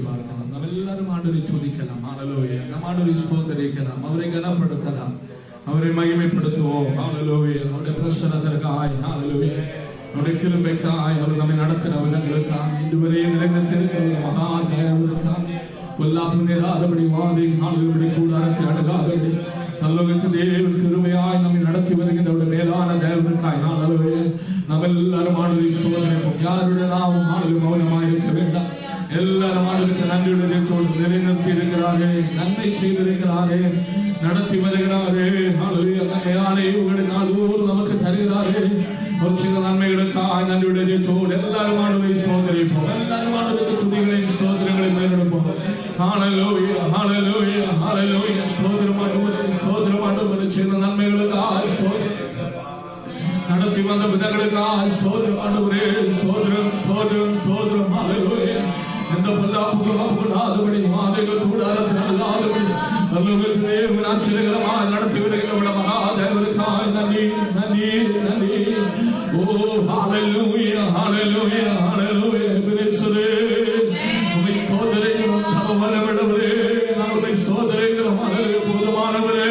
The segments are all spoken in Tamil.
பார்க்கலாம். நம்ம எல்லாரும் ஆண்டவரை துதிக்கலாம். ஹல்லேலூயா. நம்ம ஆண்டவரை ஸ்தோத்திரிக்கலாம், அவரை கனப்படுத்தலாம், அவரை மகிமைப்படுத்துவோம். ஹல்லேலூயா. அவருடைய பிரசன்னத்திற்காய், ஹல்லேலூயா, அவருடைய கிருபைக்காய், அவர் நம்மை நடத்தின விதங்களுக்காக, இதுவரை நிலைத்திருக்கிற மகா தேவனுக்காக, கொல்லாப்பு நேராதபடி வாதி நாளுடைய கூடாரத்தை அடகாதபடி நல்லோகத்து தேவன் கிருபையாய் நம்மை நடத்தி வருகின்ற மேலான தேவனுக்காய், ஹல்லேலூயா, நம்ம எல்லாரும் ஆண்டவரை ஸ்தோத்திரிப்போம். யாருடைய நாமும் ஆண்டவர் மௌனமாய் இருக்க வேண்டாம். எல்லாரும் ஆண்டவருக்கு நன்றியுடைய நிலைநிறுத்தி இருக்கிறாரே, நன்மை செய்திருக்கிறாரே, நடத்தி வருகிறாரே. ஹல்லேலூயா. நன்மையானே இவங்களை நாள்தோறும் நமக்கு தருகிறாரே. ஒரு சில நன்மைகளுக்காக நன்றியுடைய தோடு எல்லாரும் ஆண்டவரை ஸ்தோத்திரிப்போம். எல்லாரும் ஆண்டவருக்கு துதிகளையும் ஸ்தோத்திரங்களையும் மேலெடுப்போம். ஹல்லேலூயா, ஹல்லேலூயா, ஹல்லேலூயா. ஸ்தோத்திரம் ஆண்டவரே, ஸ்தோத்திரம் ஆண்டவரே. சில நன்மைகளுக்காக ஸ்தோத்திரம், நடத்தி வந்த விதங்களுக்காக ஸ்தோத்திரம் ஆண்டவரே. ஸ்தோத்திரம், ஸ்தோத்திரம், ஸ்தோத்திரம். ஹல்லேலூயா. எந்த பொல்லாப்புகளாதபடி மாதைகள் கூடாரத்தில் அழுகாதபடி நல்ல ஆச்சரியகரமாக நடத்தி வருகிற மகாதேவனுக்காய் நன்றி, நன்றி, நன்றி. ஓ ஹல்லேலூயா, ஹல்லேலூயா, ஹல்லேலூயா. பிரேசுவே, உம்மை ஸ்தோத்திரிக்கிறோம். சர்வவல்லவரே, உம்மை ஸ்தோத்திரிக்கிறோம். ஹல்லேலூயா. போதுமானவரே,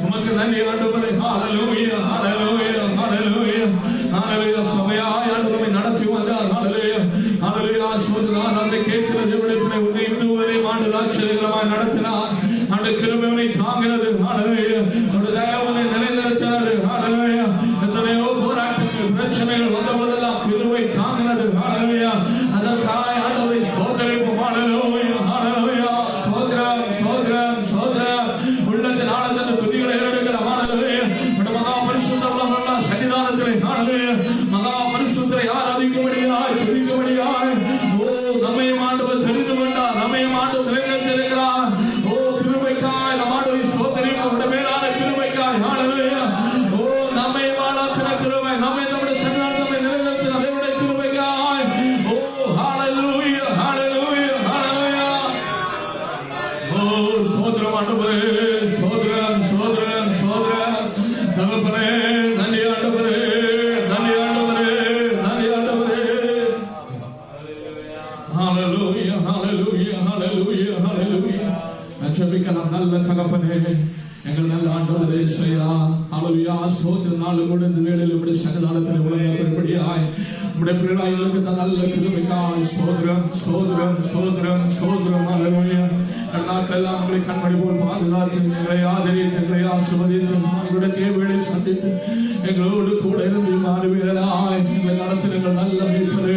உமக்கு நன்றி ஆண்டவரே. ஹல்லேலூயா, ஹல்லேலூயா, ஹல்லேலூயா, ஹல்லேலூயா. சபையாய் ஆண்டவரை நடத்தி வந்தார். ஹல்லேலூயா, ஹல்லேலூயா. ஸ்தோத்திரம். நம்மை கேட்கிறது விளைப்பினை உன்னை இன்னுவரை ஆண்டு ஆச்சரியகரமாய் நடத்தினார். அந்த கிருபையை தாங்கிறது. ஹல்லேலூயா. அந்த தயவுனை நிலைநிறுத்தினது. ஹல்லேலூயா. எத்தனையோ போராட்டங்கள், பிரச்சனைகள் வந்தபோதெல்லாம் கிருபை தாங்கினது. ஹல்லேலூயா. அதற்காக ஆண்டவரை ஸ்தோத்திரிப்போம். ஹல்லேலூயா, ஹல்லேலூயா. ஸ்தோத்திரம், ஸ்தோத்திரம், ஸ்தோத்திரம். உள்ளத்தின் ஆனந்தத்தின் துதிகளை ஏறெடுக்கிற ஹல்லேலூயா. மகா பரிசுத்தமுள்ள சன்னிதானத்திலே ஹல்லேலூயா, மகா பரிசுத்தரை ஆராதிக்கும்படியாய், துதிக்கும்படியாய், ஓ நம்மையும் ஆண்டவர் தெரிந்து கொண்டார், நம்மையும் ஆண்டவர் நிலைநிறுத்தியிருக்கிறார். ஓ கிருபைக்காய் நம் ஆண்டவரை ஸ்தோத்திரிப்போம். அவருடைய மேலான கிருபைக்காய். ஹல்லேலூயா. ஓ நம்மை வாழாக்கிற கிருபை, நம்மை நம்முடைய சன்னிதானத்தை நிலைநிறுத்தின தேவனுடைய கிருபைக்காய். ஓ ஹல்லேலூயா, ஹல்லேலூயா, ஹல்லேலூயா. ஓ ஸ்தோத்திரம் ஆண்டவரே, ஸ்தோத்திரம், ஸ்தோத்திரம், ஸ்தோத்திரம். தகப்பனே நன்றி ஆண்டவரே, நன்றி ஆண்டவரே, நன்றி ஆண்டவரே. ஹல்லேலூயா, ஹல்லேலூயா, ஹல்லேலூயா, ஹல்லேலூயா. ஜெபிக்கலாம். நல்ல தகப்பனே, எங்கள் நல்ல ஆண்டவரே செய்யா. ஹல்லேலூயா. ஸ்தோத்திரம். நாள் கூட இந்த வேளையில் உம்முடைய சன்னிதானத்தில் உலகப்படியாய் உம்முடைய பிள்ளைகளுக்கு நல்ல கிருபைக்காய் ஸ்தோத்திரம், ஸ்தோத்திரம், ஸ்தோத்திரம், ஸ்தோத்திரம். ஹல்லேலூயா. நாட்களெல்லாம் உங்களை கண்மணி போல் பாதுகாத்து எங்களை ஆதரித்து எங்களை ஆசீர்வதித்து எங்களுடைய தேவைகளை சந்தித்து எங்களோடு கூட இருந்து மாறுவீராய் எங்களை நடத்தினங்கள் நல்ல மீட்பரே.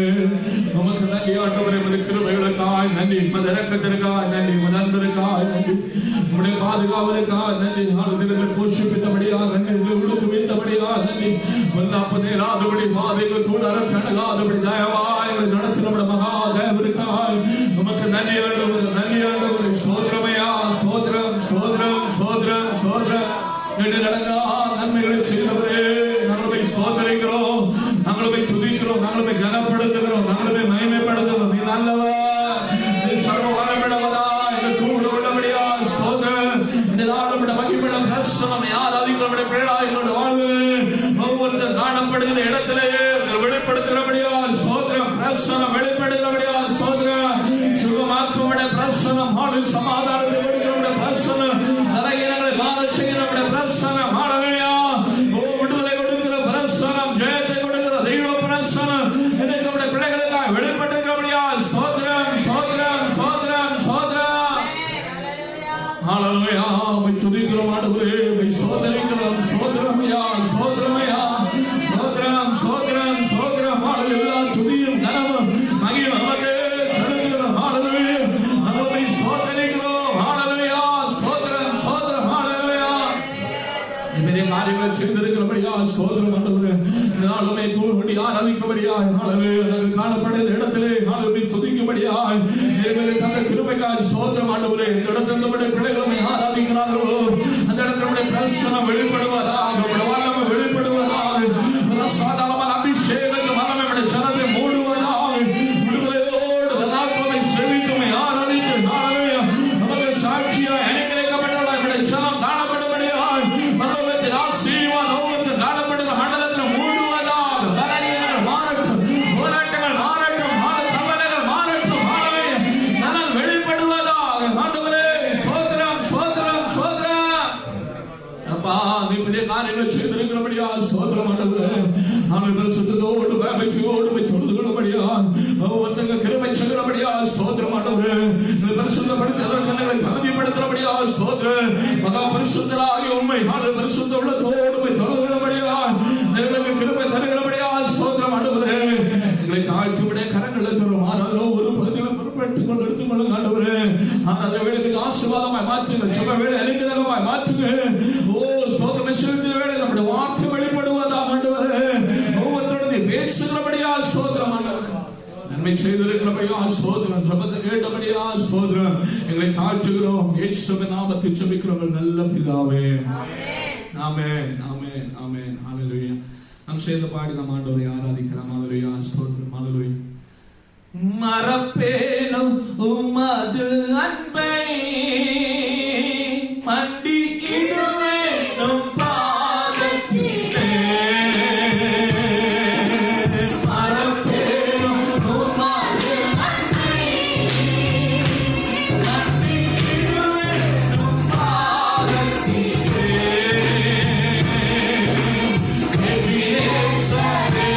நமக்கு நன்றி ஆண்டவரே. உமது கிருபைகளுக்காய் நன்றி, உமது இரக்கத்திற்காய் நன்றி, உமது அன்பிற்காய் நன்றி, உம்முடைய பாதுகாவலுக்காய் நன்றி. எங்களை போஷிப்பித்தபடியாக நன்றி, எங்களை உடுக்குவித்தபடியாக நன்றி. பொல்லாப்பதேராதபடி பாதைகள் கூட அணுகாதபடி தயவாய் எங்களை நடத்தின மகா தேவனுக்காய் நமக்கு நன்றி ஆண்டவரே, நன்றி ஆண்டவரே. ஸ்தோத்திரமையா, ஸ்தோத்திரம், ஸ்தோத்திரம், ஸ்தோத்திரம், ஸ்தோத்திரம். நடங்கா நன்மைகளை செய்தவரே, நாங்கள் ஸ்தோத்திரிக்கிறோம், நாங்கள் துதிக்கிறோம், நாங்கள் கனப்படுத்துகிறோம், நாங்கள் மகிமைப்படுத்துகிறோம். நீ நல்லவர், நீ சர்வ வல்லமையுள்ளவரா, எங்கள் கூட உள்ளபடியா ஸ்தோத்திரம். இந்த நாளுடைய மகிமையுள்ள பிரசன்னம் ஆராதிக்கிறவருடைய பிள்ளைகளாய் எங்களோட வாழ்வு ஒவ்வொருத்தர் காணப்படுகிற இடத்திலேயே வெளிப்படுத்துகிறபடியா ஸ்தோத்திரம். பிரசன்னம் வெளிப்படுகிறபடியா ஸ்தோத்திரம். சுகமாக்குவடைய பிரசன்னம், ஆளும் சமாதானத்தை கொடுக்கிறவருடைய பிரசன்னம், நரகினங்களை மாறச் செய்கிறவருடைய பிரசன்னம். ஹல்லேலூயா. ஓ விடுதலை கொடுக்கிற பிரசன்னம், ஜெயத்தை கொடுக்கிற தெய்வ பிரசன்னம் இன்னைக்கு நம்முடைய பிள்ளைகளுக்காக வெளிப்பட்டிருக்கிறபடியா ஸ்தோத்திரம், ஸ்தோத்திரம், ஸ்தோத்திரம், ஸ்தோத்திரம். ஹல்லேலூயா. உம்மை துதிக்கிறோம் ஆண்டவரே, உம்மை ஸ்தோத்திரிக்கிறோம். ஸ்தோத்திரமையா, ஸ்தோத்திரமையா, ஸ்தோத்திரம், ஸ்தோத்திரம், ஸ்தோத்திரம். எல்லா துதியும் கனமும் மகிமையும் நமக்கே செலுத்துகிறோம். ஹல்லேலூயா. நம்மை ஸ்தோத்திரிக்கிறோம். ஹல்லேலூயா. ஸ்தோத்திரம், ஸ்தோத்திரம். ஹல்லேலூயா. பெரிய காரியங்களை செய்திருக்கிறபடியா ஸ்தோத்திரம் ஆண்டவரே. இந்த நாளுமே கூடி ஆராதிக்கும்படியா ஹல்லேலூயா. நாங்கள் காணப்படுகிற இடத்திலே ஹல்லேலூயா துதிக்கும்படியாய் எங்களை தந்த கிருபைக்காய் ஸ்தோத்திரம் ஆண்டவரே. இந்த இடத்தில் நம்முடைய பிள்ளைகளை ஆராதிக்கிறார்களோ அந்த இடத்துல நம்முடைய பிரசன்னம் வெளிப்படுவதாக, நம்முடைய வல்லமை வெளிப்படுவதாக, சாதாரண அபிஷேகத்தை வல்லமை நம்முடைய ஜனத்தை மூடுவதாக, விடுதலையோடு நாட்களை செவித்துமை ஆராதித்து ஹல்லேலூயா நமக்கு சாட்சியாய் அனுகிரகிக்கப்பட்ட நம்முடைய ஜனம் காணப்படும்படியாய் பரலோகத்தின் ஆசீர்வாதம் காணப்படுகிற மண்டலத்தில் மூடுவதாக. மாறட்டும், போராட்டங்கள் மாறட்டும், தவறுகள் மாறட்டும். ஹல்லேலூயா. ஒருத்தங்க கிருபை செய்கிறபடியா ஸ்தோத்திரம் ஆண்டவரே. எங்களை பரிசுத்தப்படுத்தி அதற்கு எங்களை தகுதிப்படுத்துறபடியா ஸ்தோத்திரம். மகா பரிசுத்தராகிய உண்மை பரிசுத்த உள்ளத்தோடு தொழுகிறபடியா எங்களுக்கு கிருபை தருகிறபடியா ஸ்தோத்திரம் ஆண்டவரே. எங்களை தாழ்த்திவிட கரங்களை தரும். அதில் ஒரு பகுதியில் பொறுப்பேற்றுக் கொண்டு எடுத்துக்கொள்ளுங்க ஆண்டவரே. அந்த வேலைக்கு ஆசீர்வாதமாய் மாற்றுங்க. சுப வேலை அனுகிரகமாய் மாற்றுங்க. ஓ ஸ்தோத்திரம். செலுத்திய வேலை நம்முடைய வார்த்தை வெளிப்படுவதாக ஆண்டவரே. ஒவ்வொருத்தருடைய பேசுகிறபடியா ஸ்தோத்திரம் ஆண்டவரே. நன்மை செய்திருக்கிறபடியா ஸ்தோத்திரம். ஜெபத்தை கேட்டபடியா ஸ்தோத்திரம். எங்களை தாழ்த்துகிறோம். இயேசுவின் நாமத்தில் ஜெபிக்கிறோம் நல்ல பிதாவே. ஆமென் ஆமென் ஆமென். ஹல்லேலூயா. நாம் சேர்ந்து பாடி நாம் ஆண்டவரை ஆராதிக்கலாம். ஹல்லேலூயா ஸ்தோத்திரம். ஹல்லேலூயா. மறப்பேனோ உமது அன்பை மண்டி இடுவேனும் பாதத்திலே. மறப்பேனோ உமது அன்பை மண்டி இடுவேனும் பாதத்திலே. எபினேசரே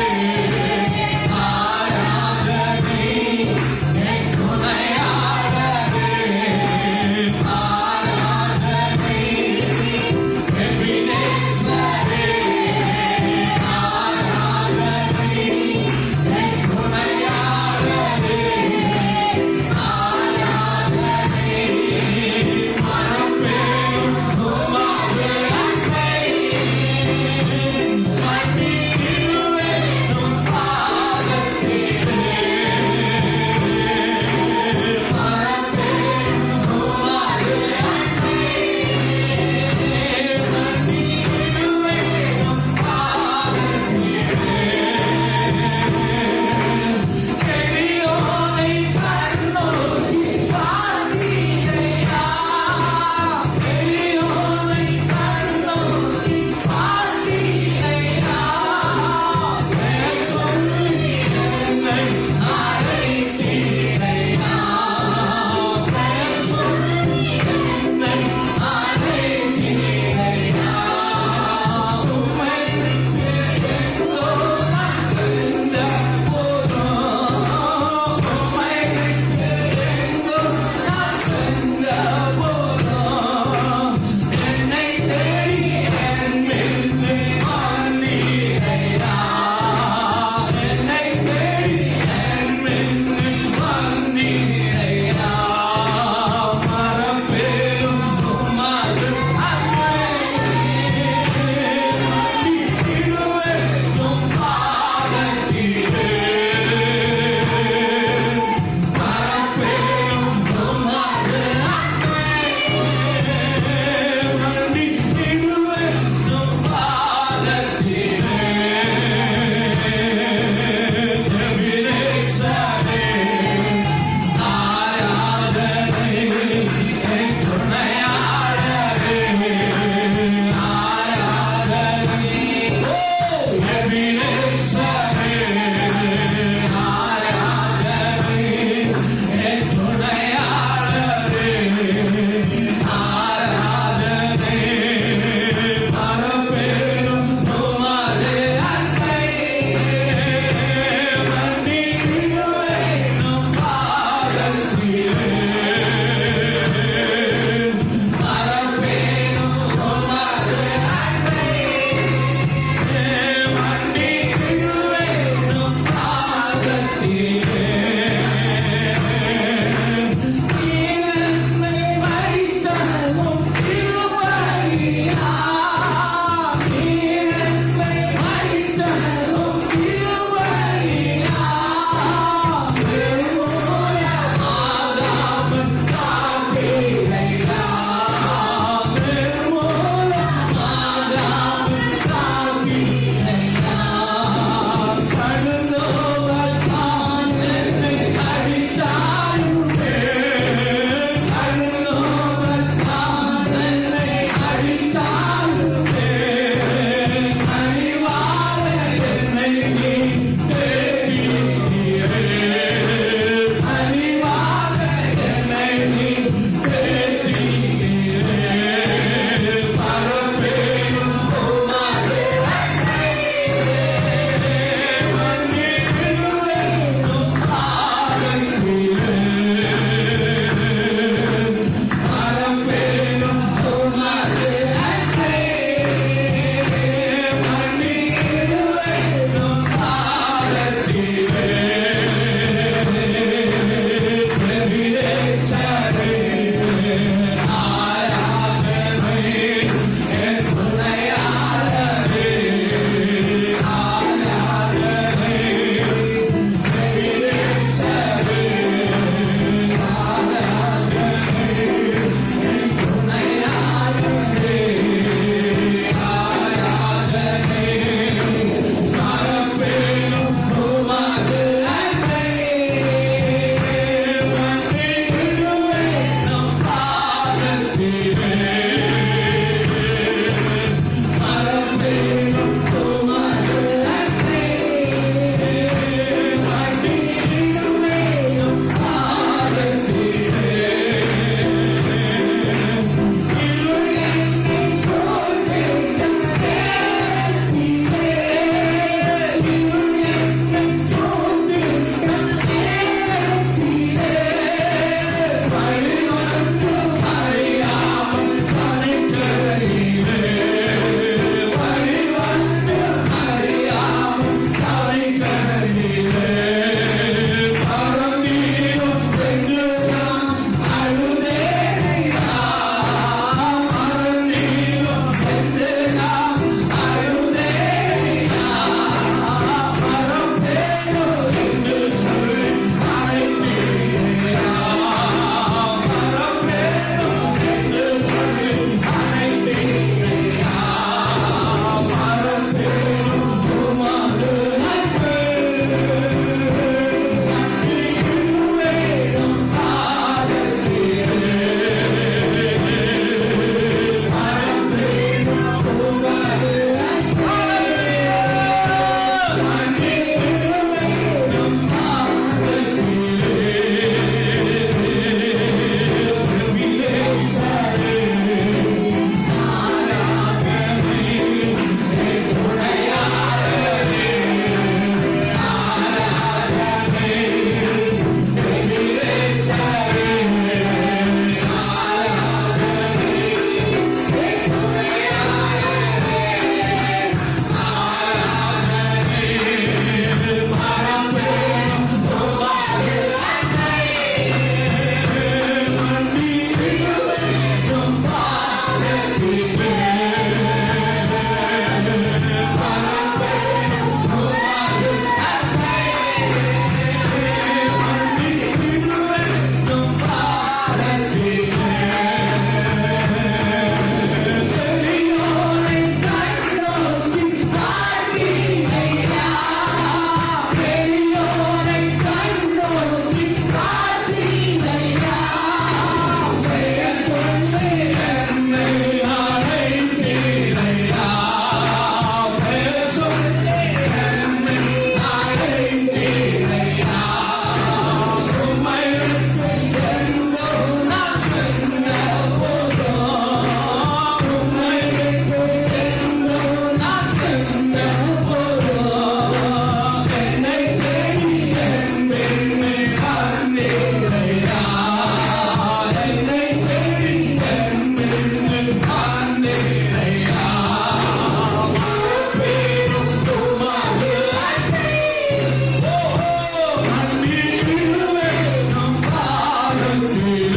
Hare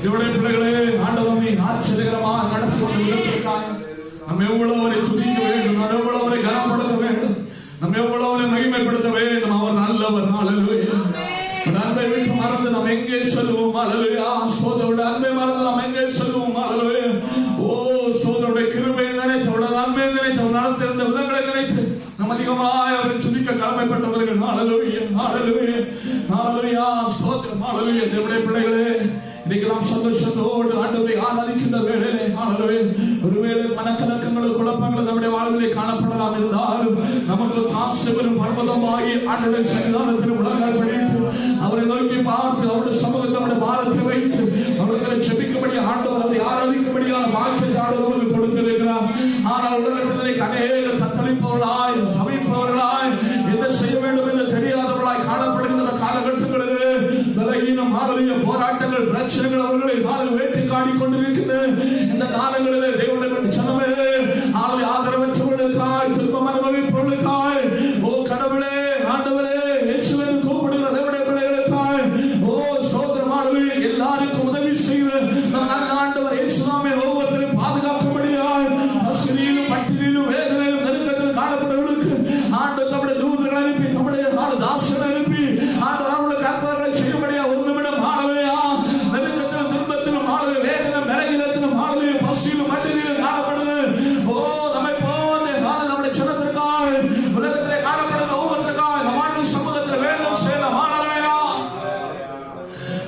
இவருடைய பிள்ளைகளே ஆண்டவரை ஆச்சரியகரமாக நடத்தி கொண்டு விடுவதற்காக நம்ம எவ்வளவரை துதிக்க வேண்டும், நம்ம எவ்வளவரை கனப்படுத்த வேண்டும், நம்ம எவ்வளவரை மகிமைப்படுத்த வேண்டும். அவர் நல்லவர். ஹல்லேலூயா. அன்பை விட்டு மறந்து நாம் எங்கே செல்வோம்? ஹல்லேலூயா. சோதரோட அன்பை மறந்து நாம் எங்கே செல்வோம்? ஹல்லேலூயா. ஓ சோதரோட கிருபையை நினைத்து, அவருடைய நன்மையை நினைத்து, அவர் நடத்திருந்த விதங்களை நினைத்து நாம் அதிகமாய் அவரை துதிக்க கடமைப்பட்டவர்கள். ஹல்லேலூயா. ஹல்லேலூயா. ஹல்லேலூயா. ஸ்தோத்திரம். ஹல்லேலூயா. தேவனுடைய பிள்ளைகளே, இன்னைக்கு நாம் சந்தோஷத்தோடு ஆண்டவரை ஆராதிக்கின்ற வேளையிலே ஹல்லேலூயா, ஒருவேளை மனக்கலக்கங்கள் குழப்பங்கள் நம்முடைய வாழ்விலே காணப்படலாம் இருந்தாலும் நமக்கு காசு பெரும் பர்வதமாகி ஆண்டவருடைய சன்னிதானத்தில் முழங்கால் படித்து அவரை நோக்கி பார்த்து அவருடைய சமூகத்தை நம்முடைய பாரத்தை வைத்து அவர்களை செபிக்கும்படி ஆண்டவர் அவரை ஆராதிக்கும்படியான வாக்கியத்தை ஆண்டவர்களுக்கு கொடுத்திருக்கிறார். ஆனால் உலகத்திலே அநேக தத்தளிப்பவர்களாய் தவிப்பவர்களாய் என்ன செய்ய வேண்டும் என்று தெரியாதவர்களாய் காணப்படுகின்ற காலகட்டங்களிலே பலகீனம் ஹல்லேலூயா போராட்டங்கள் பிரச்சனைகள் அவர்களை வேட்டி காடி கொண்டிருக்கின்ற இந்த காலங்களிலே தேவனுடைய ஜனமே ஹல்லேலூயா ஆதரவற்றவர்களுக்காய் துன்பம் அனுபவிப்பவர்களுக்காய் ஓ கடவுளே ஆண்டவரே இயேசுவே கூப்பிடுகிற தேவனுடைய பிள்ளைகளுக்காய் ஓ ஸ்தோத்திரம். ஹல்லேலூயா. எல்லாருக்கும் உதவி செய்து நம் நல்ல ஆண்டவர் இயேசுவே ஒவ்வொருவரையும் பாதுகாக்கும்படியாய் பசியிலும் பட்டினியிலும் வேதனையிலும் நெருக்கத்தில் காணப்படுவர்களுக்கு ஆண்டவர் தம்முடைய தூதர்களை அனுப்பி தம்முடைய தாசனை அனுப்பி ஆண்டவர் அவர்களுக்கு அற்புதங்களை செய்யும்படியா ஒரு நிமிடம் ஹல்லேலூயா நெருக்கத்திலும் துன்பத்திலும் ஹல்லேலூயா வேதனை விலகினத்திலும் ஹல்லேலூயா பசியிலும் பட்டினியிலும் காணப்படுது. ஓ நம்மை போன்ற நம்முடைய ஜனத்திற்காய் உலகத்திலே காணப்படுகிற ஒவ்வொருத்தருக்காய் நம் ஆண்டு சமூகத்தில் வேதம் செய்யலாம். ஹல்லேலூயா.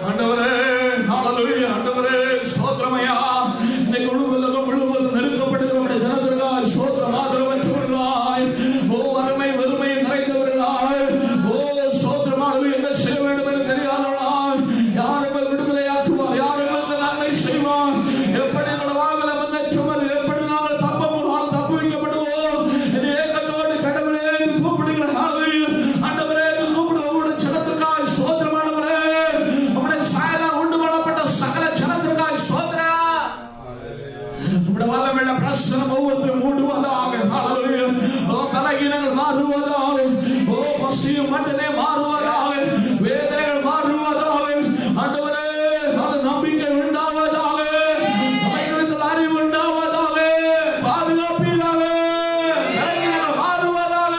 ஆண்டவரே ஹல்லேலூயா. ஆண்டவரே ஸ்தோத்திரமையா. இன்னைக்கு உலகம் முழுவதும் நெருக்கப்படுகிற நம்முடைய ஜனத்திற்காய் ஸ்தோத்திரம். ஆதரவற்றவர்களாய் ஓ வறுமை வறுமை நிறைந்தவர்களாய் ஓ ஸ்தோத்திரம். ஹல்லேலூயா. என்ன செய்ய வேண்டும் என்று தெரியாதவர்களாய் யார் எங்களை விடுதலையாக்குவார், யார் எங்களுக்கு நன்மை செய்வார், எப்படி எங்களோட வாழ்வில் முன்னேற்றம் வரும், எப்படி நாங்கள் தப்பு வைக்கப்படுவோம் என்று ஏக்கத்தோடு கடவுளே கூப்பிடுகிற ஹல்லேலூயா ஆண்டவரே கூப்பிடுகிற உங்களுடைய ஜனத்திற்காய் ஸ்தோத்திரம். ஆண்டவரே உம்முடைய சாயலால் உண்டு பண்ணப்பட்ட சகல ஜனத்திற்காய் ஸ்தோத்திரம். உம்முடைய வல்லமையுள்ள பிரசன்னம் ஒவ்வொருத்தரும் மூடுவதாக. ஹல்லேலூயா. ஓ பலகீனங்கள் மாறுவதாக, ஓ பசியும் மட்டனே மாறுவதாக, வேதனைகள் மாறுவதாக. ஆண்டவரே நம்பிக்கை உண்டாவதாக, நமக்கு அறிவு உண்டாவதாக, பாதுகாப்பீராக, பலகீனங்கள் மாறுவதாக.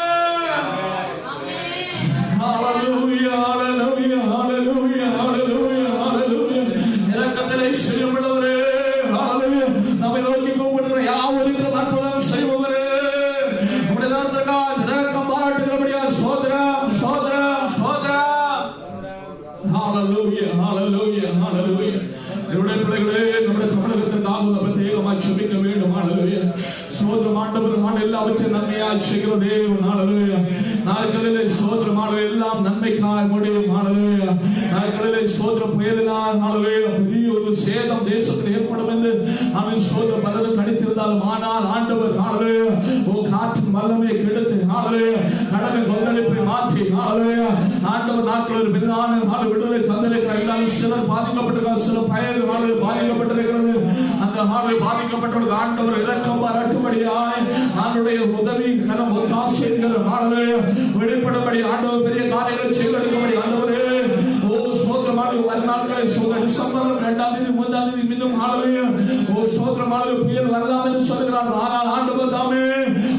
ஹல்லேலூயா. ஹல்லேலூயா. ஹல்லேலூயா. ஹல்லேலூயா. ஹல்லேலூயா. இரக்கத்திலே செய்யும்படியவரே ஹல்லேலூயா. நம்மை நோக்கி கூப்பிடுகிற யாவருக்கும் அற்புதம் செய்பவரே உம்முடைய நாமத்திற்காக இரக்கம் பாராட்டுகிறபடியா ஸ்தோத்திரம். ஸ்தோத்திரம். ஸ்தோத்திரம். ஹல்லேலூயா. ஹல்லேலூயா. ஹல்லேலூயா. என்னுடைய பிள்ளைகளே நம்முடைய தமிழகத்திற்காக பிரத்யேகமாக ஜெபிக்க வேண்டும். ஹல்லேலூயா. ஸ்தோத்திரம். ஆண்டவர் எல்லாவற்றையும் நன்மையாய் செய்கிற தேவன். ஹல்லேலூயா. நாட்களிலே ஸ்தோத்திரம். ஹல்லேலூயா. எல்லாம் நன்மைக்காய் முடியும். ஹல்லேலூயா. நாட்களிலே ஸ்தோத்திரம் புயலினால் ஹல்லேலூயா பெரிய ஒரு சேதம் தேசத்தில் ஏற்படும் என்று அவன் ஸ்தோத்திரம் பலரும் கணித்திருந்தாலும் ஆனால் ஆண்டவர் ஹல்லேலூயா ஓ காற்றின் வல்லமையை கெடுத்து ஹல்லேலூயா கடலை கொந்தளிப்பை மாற்றி ஹல்லேலூயா ஆண்டவர் நாட்கள் ஒரு பெரிதான விடுதலை தந்திருக்கிற எல்லாரும் சிலர் பாதிக்கப்பட்டிருக்கிறார், சில பயிர்கள் பாதிக்கப்பட்டிருக்கிறது. அந்த பாதிக்கப்பட்டவர்களுக்கு ஆண்டவர் இரக்கம் பாராட்டும்படியாய் ஆண்டுடைய உதவி கரம் ஒத்தாசை என்கிற ஹல்லேலூயா வெளிப்படும்படி ஆண்டவர் பெரிய காரியங்களை செய்வதற்கும்படி ஆண்டவரே ஓ ஸ்தோத்திரமாக வர நாட்களை டிசம்பர் 2ஆம் தேதி 3ஆம் தேதி மீண்டும் ஹல்லேலூயா ஓ ஸ்தோத்திரமாக புயல் வரலாம் என்று சொல்கிறார். ஆனால் ஆண்டவர் தாமே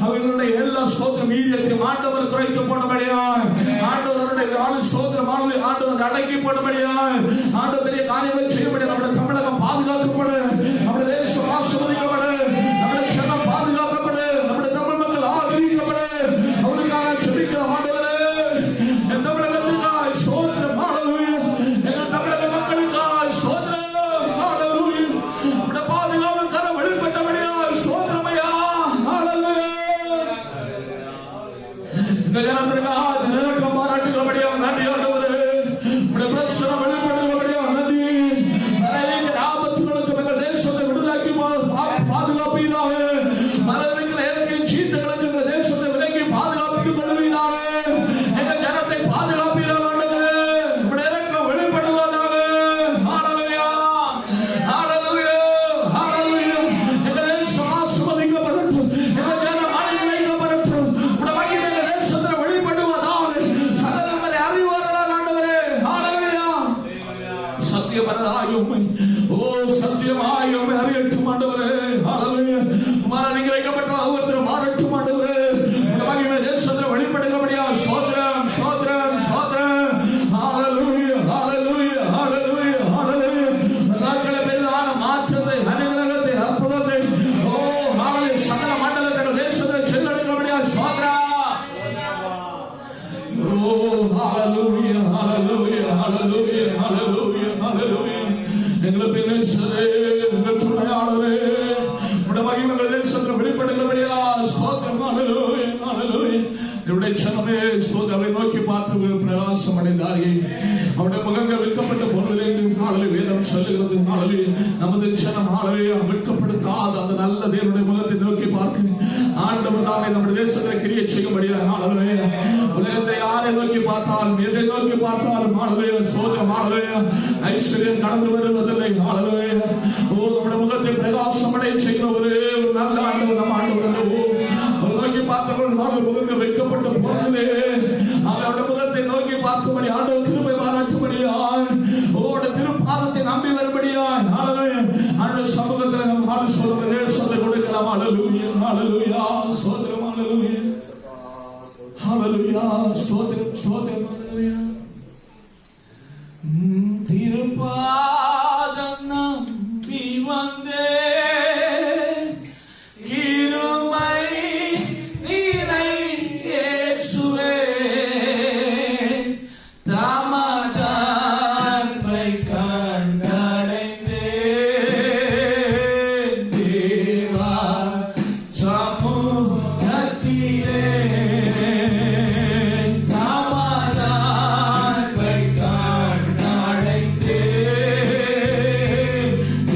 அவர்களுடைய எல்லா ஸ்தோத்திரம் மீதியத்தை ஆண்டவர் குறைத்து போனபடியாய் ஆண்டவருடைய ஸ்தோத்திரமாக ஆண்டவர் அடக்கி போனபடியாய் ஆண்டவர் பெரிய காரியங்களை செய்யப்படி நம்முடைய தமிழகம் பாதுகாக்கப்பட, நம்முடைய தேசம் ஆசீர்வதிக்கப்பட, நம்முடைய ஜனம் பாதுகாக்கப்பட, நம்முடைய தமிழ் மக்கள் ஆதரிக்கப்பட அவர்களுக்காக ஜெபிக்கிற ஆண்டவரே என் தமிழகத்திற்காய் ஸ்தோத்திரம். ஹல்லேலூயா. எங்கள் தமிழக மக்களுக்காய் ஸ்தோத்திரம். ஹல்லேலூயா. நம்முடைய பாதுகாவல் கரம் வெளிப்பட்டபடியாய் ஸ்தோத்திரமையா. ஹல்லேலூயா. இந்த ஜனத்திற்காக இரக்கம் பாராட்டுகிறபடியாக நன்றி ஆண்டவரே. நம்முடைய பிரச்சனை வெளிப்படுகிறபடியாக நன்றி நமது ஜனம் வெட்கப்படுத்தாத அந்த நல்ல தேவனுடைய முகத்தை நோக்கி பார்க்கிறேன். ஆண்டவர் தாமே நம்முடைய தேசத்தை கிரியை செய்யும்படியாக உலகத்தை யாரை நோக்கி பார்த்தாலும் எதை நோக்கி பார்த்தாலும் சோதம் ஐஸ்வர்யம் கடந்து வருவதில்லை. நம்முடைய முகத்தை பிரகாசமடை செய்கிற ஒரே ஒரு நல்ல ஆண்டவர் நம் ஆண்டவர் நோக்கி பார்த்தவர்கள் முகங்கள் வைக்கப்பட்டு போனதே அவருடைய முகத்தை நோக்கி பார்க்கும்படி ஆண்டவர் கிருபை பாராட்டும்படியாய் திருப்பாதத்தை நம்பி வரும்படியாய் ஆண்டவர் சமூகத்தில் நம் ஆண்டு சொல்ற தேசத்தை கொடுக்கலாம். ஹல்லேலூயா ஹல்லேலூயா ஸ்தோத்திரம் ஹல்லேலூயா ஹல்லேலூயா ஸ்தோத்திரம் ஸ்தோத்திரம் ஹல்லேலூயா. திருப்பாதம் நம்பி வந்தே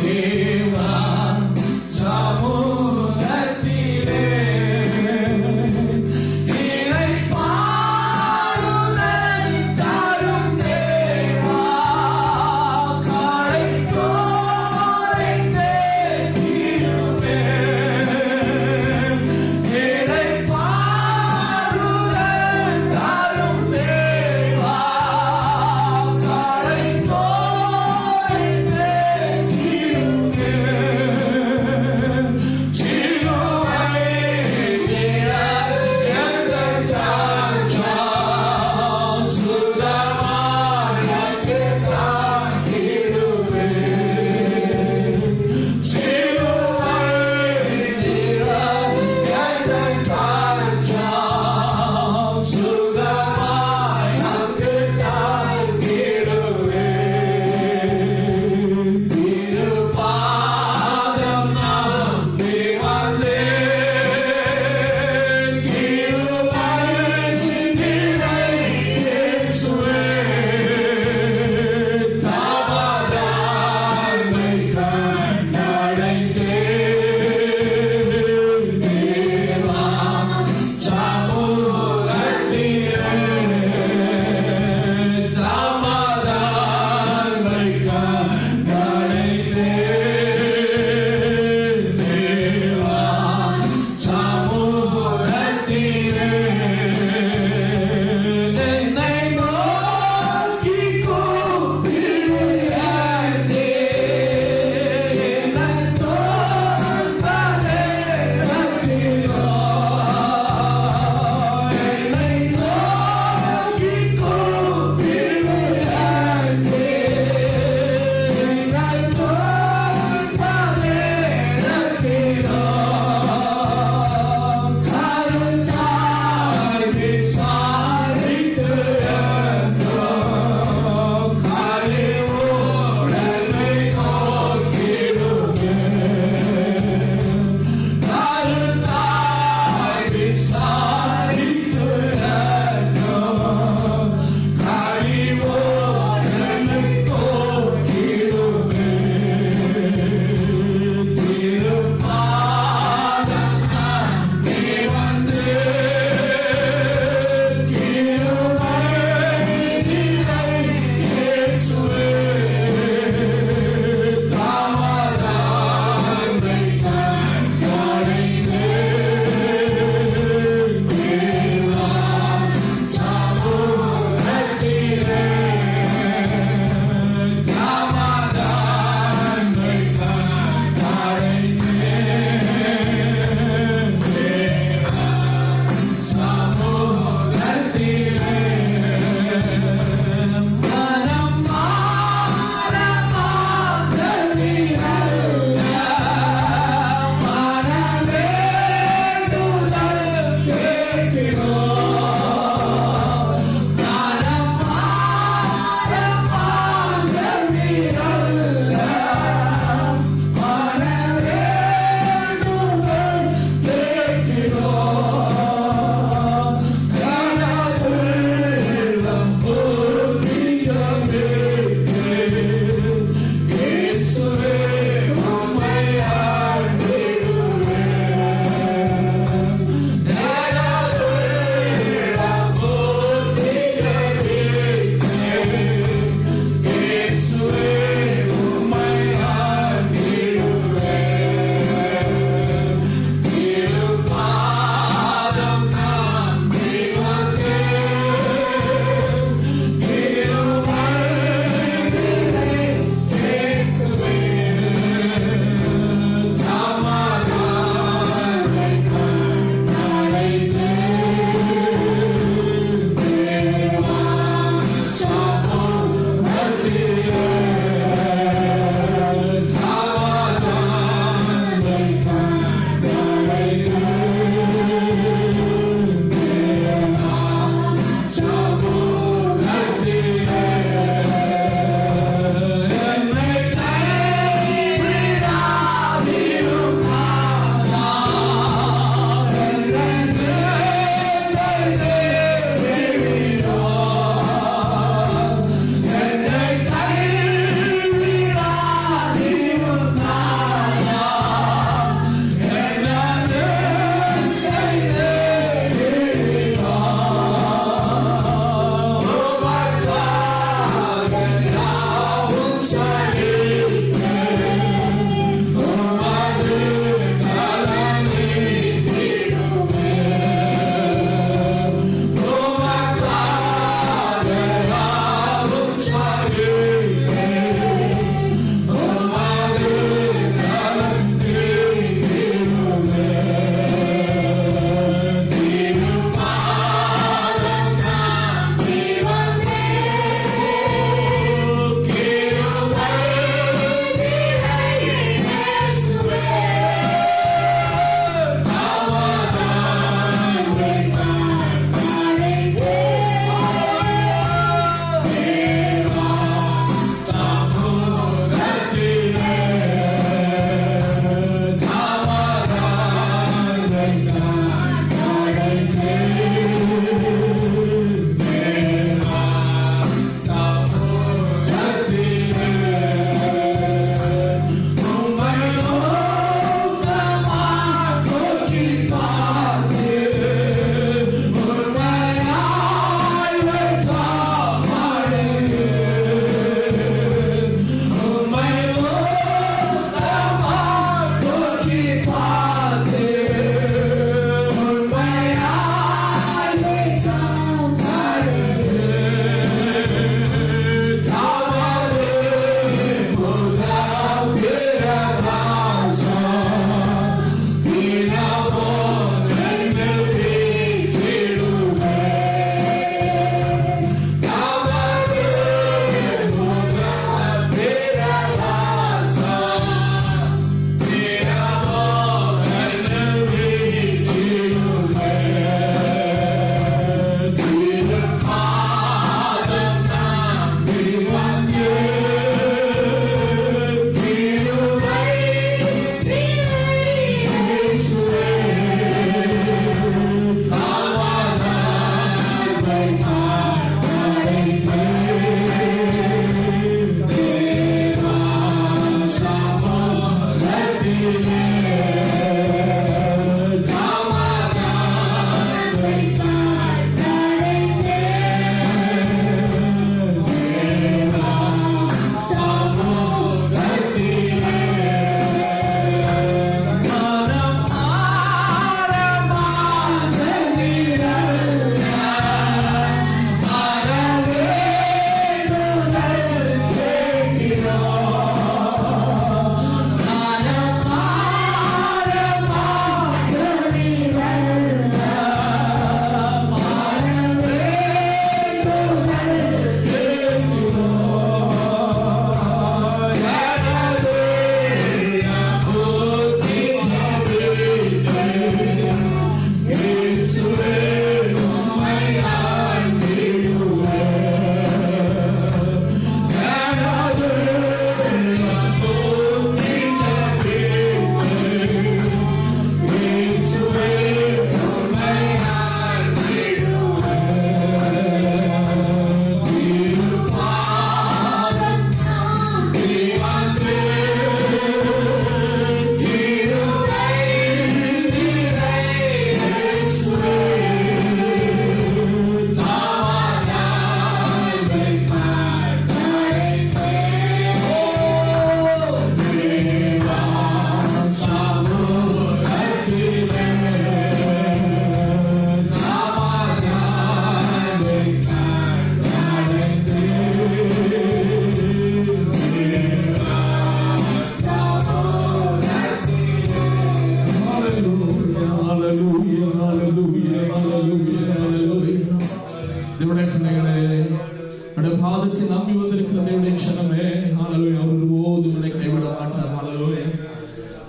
Deva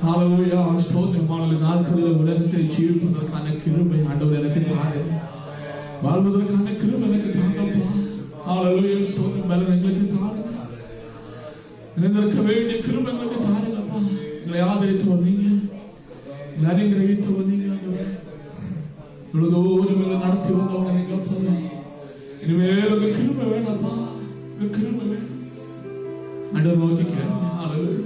ஹல்லேலூயா. ஸ்தோத்திரமான நாட்களில் உலகத்தை ஜீவிப்பதற்கான கிருபை ஆண்டவர் எனக்கு தாருங்க. வாழ்வதற்கான கிருபை எனக்கு தாங்கப்பா. ஹல்லேலூயா. ஸ்தோத்திரம் பலன் எங்களுக்கு தாருங்க. நினைக்க வேண்டிய கிருபை எங்களுக்கு தாருங்கப்பா. எங்களை ஆதரித்து வந்தீங்க, எங்களை அனுகிரகித்து வந்தீங்க. இவ்வளவு தூரம் எங்களை நடத்தி வந்தவங்க நீங்க சொல்லுங்க. இனிமேல் உங்க கிருபை வேணப்பா, உங்க கிருபை வேணும். ஆண்டவர் நோக்கி கேளுங்க. ஹல்லேலூயா.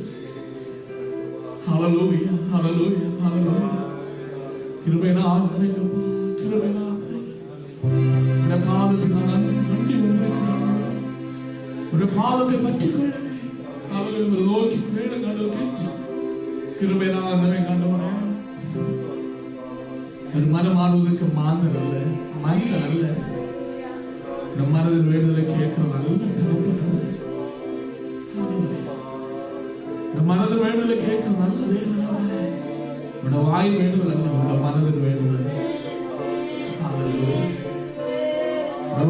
ஹல்லேலூயா. ஹல்லேலூயா. ஹல்லேலூயா. கிருபையினால் நிறைங்கப்பா, கிருபையினால் நிறைங்க. உடைய பாதத்தில் நான் நம்பி வந்திருக்கிறேன். உடைய பாதத்தை பற்றி கொள்ளுங்க. ஹல்லேலூயா. நோக்கி கேளுங்க. ஆண்டவர் கிருபையினால் நிறைங்க. ஆண்டவரே, ஒரு மனம் ஆடுவதற்கு மாந்தர் அல்ல, மனிதன் அல்ல. இந்த மனதில் வேண்டுதலை கேட்கிற நல்ல தகப்பன். இந்த மனதில் வேண்டுதலை கேட்கிற நல்ல தேவன். உட வாய் வேண்டுதல் அல்ல, உட மனதில் வேண்டுதல்.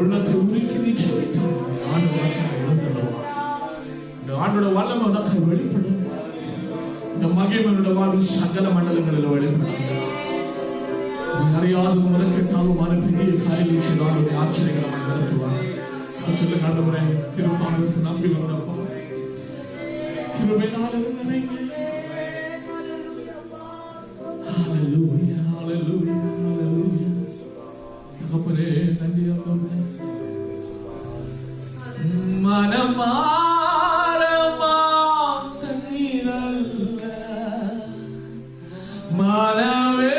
உள்ளத்தை உருக்கி நீ சொல்லித்தார். ஆண்டு உனக்காக எழுந்தல்லவா. இந்த ஆண்டோட வல்லமை உனக்காக வெளிப்படும். இந்த மகிமையோட வாழ்வு சகல மண்டலங்களில் வெளிப்படும். அறியாத முறைகேட்டாலுமான பெரிய காரியங்களை செய்தால் ஆச்சரியகரமாக நடத்துவார். சொல்ல ஆண்டவரே, கிருபையை நம்பி வந்தப்பா, கிருபையினால் நிறைங்க. ஹல்லேலூயா. ஹல்லேலூயா. ஹல்லேலூயா. தகப்பனே நன்றி ஆண்டவரே. மனமாரமா தண்ணீரல்ல மனவே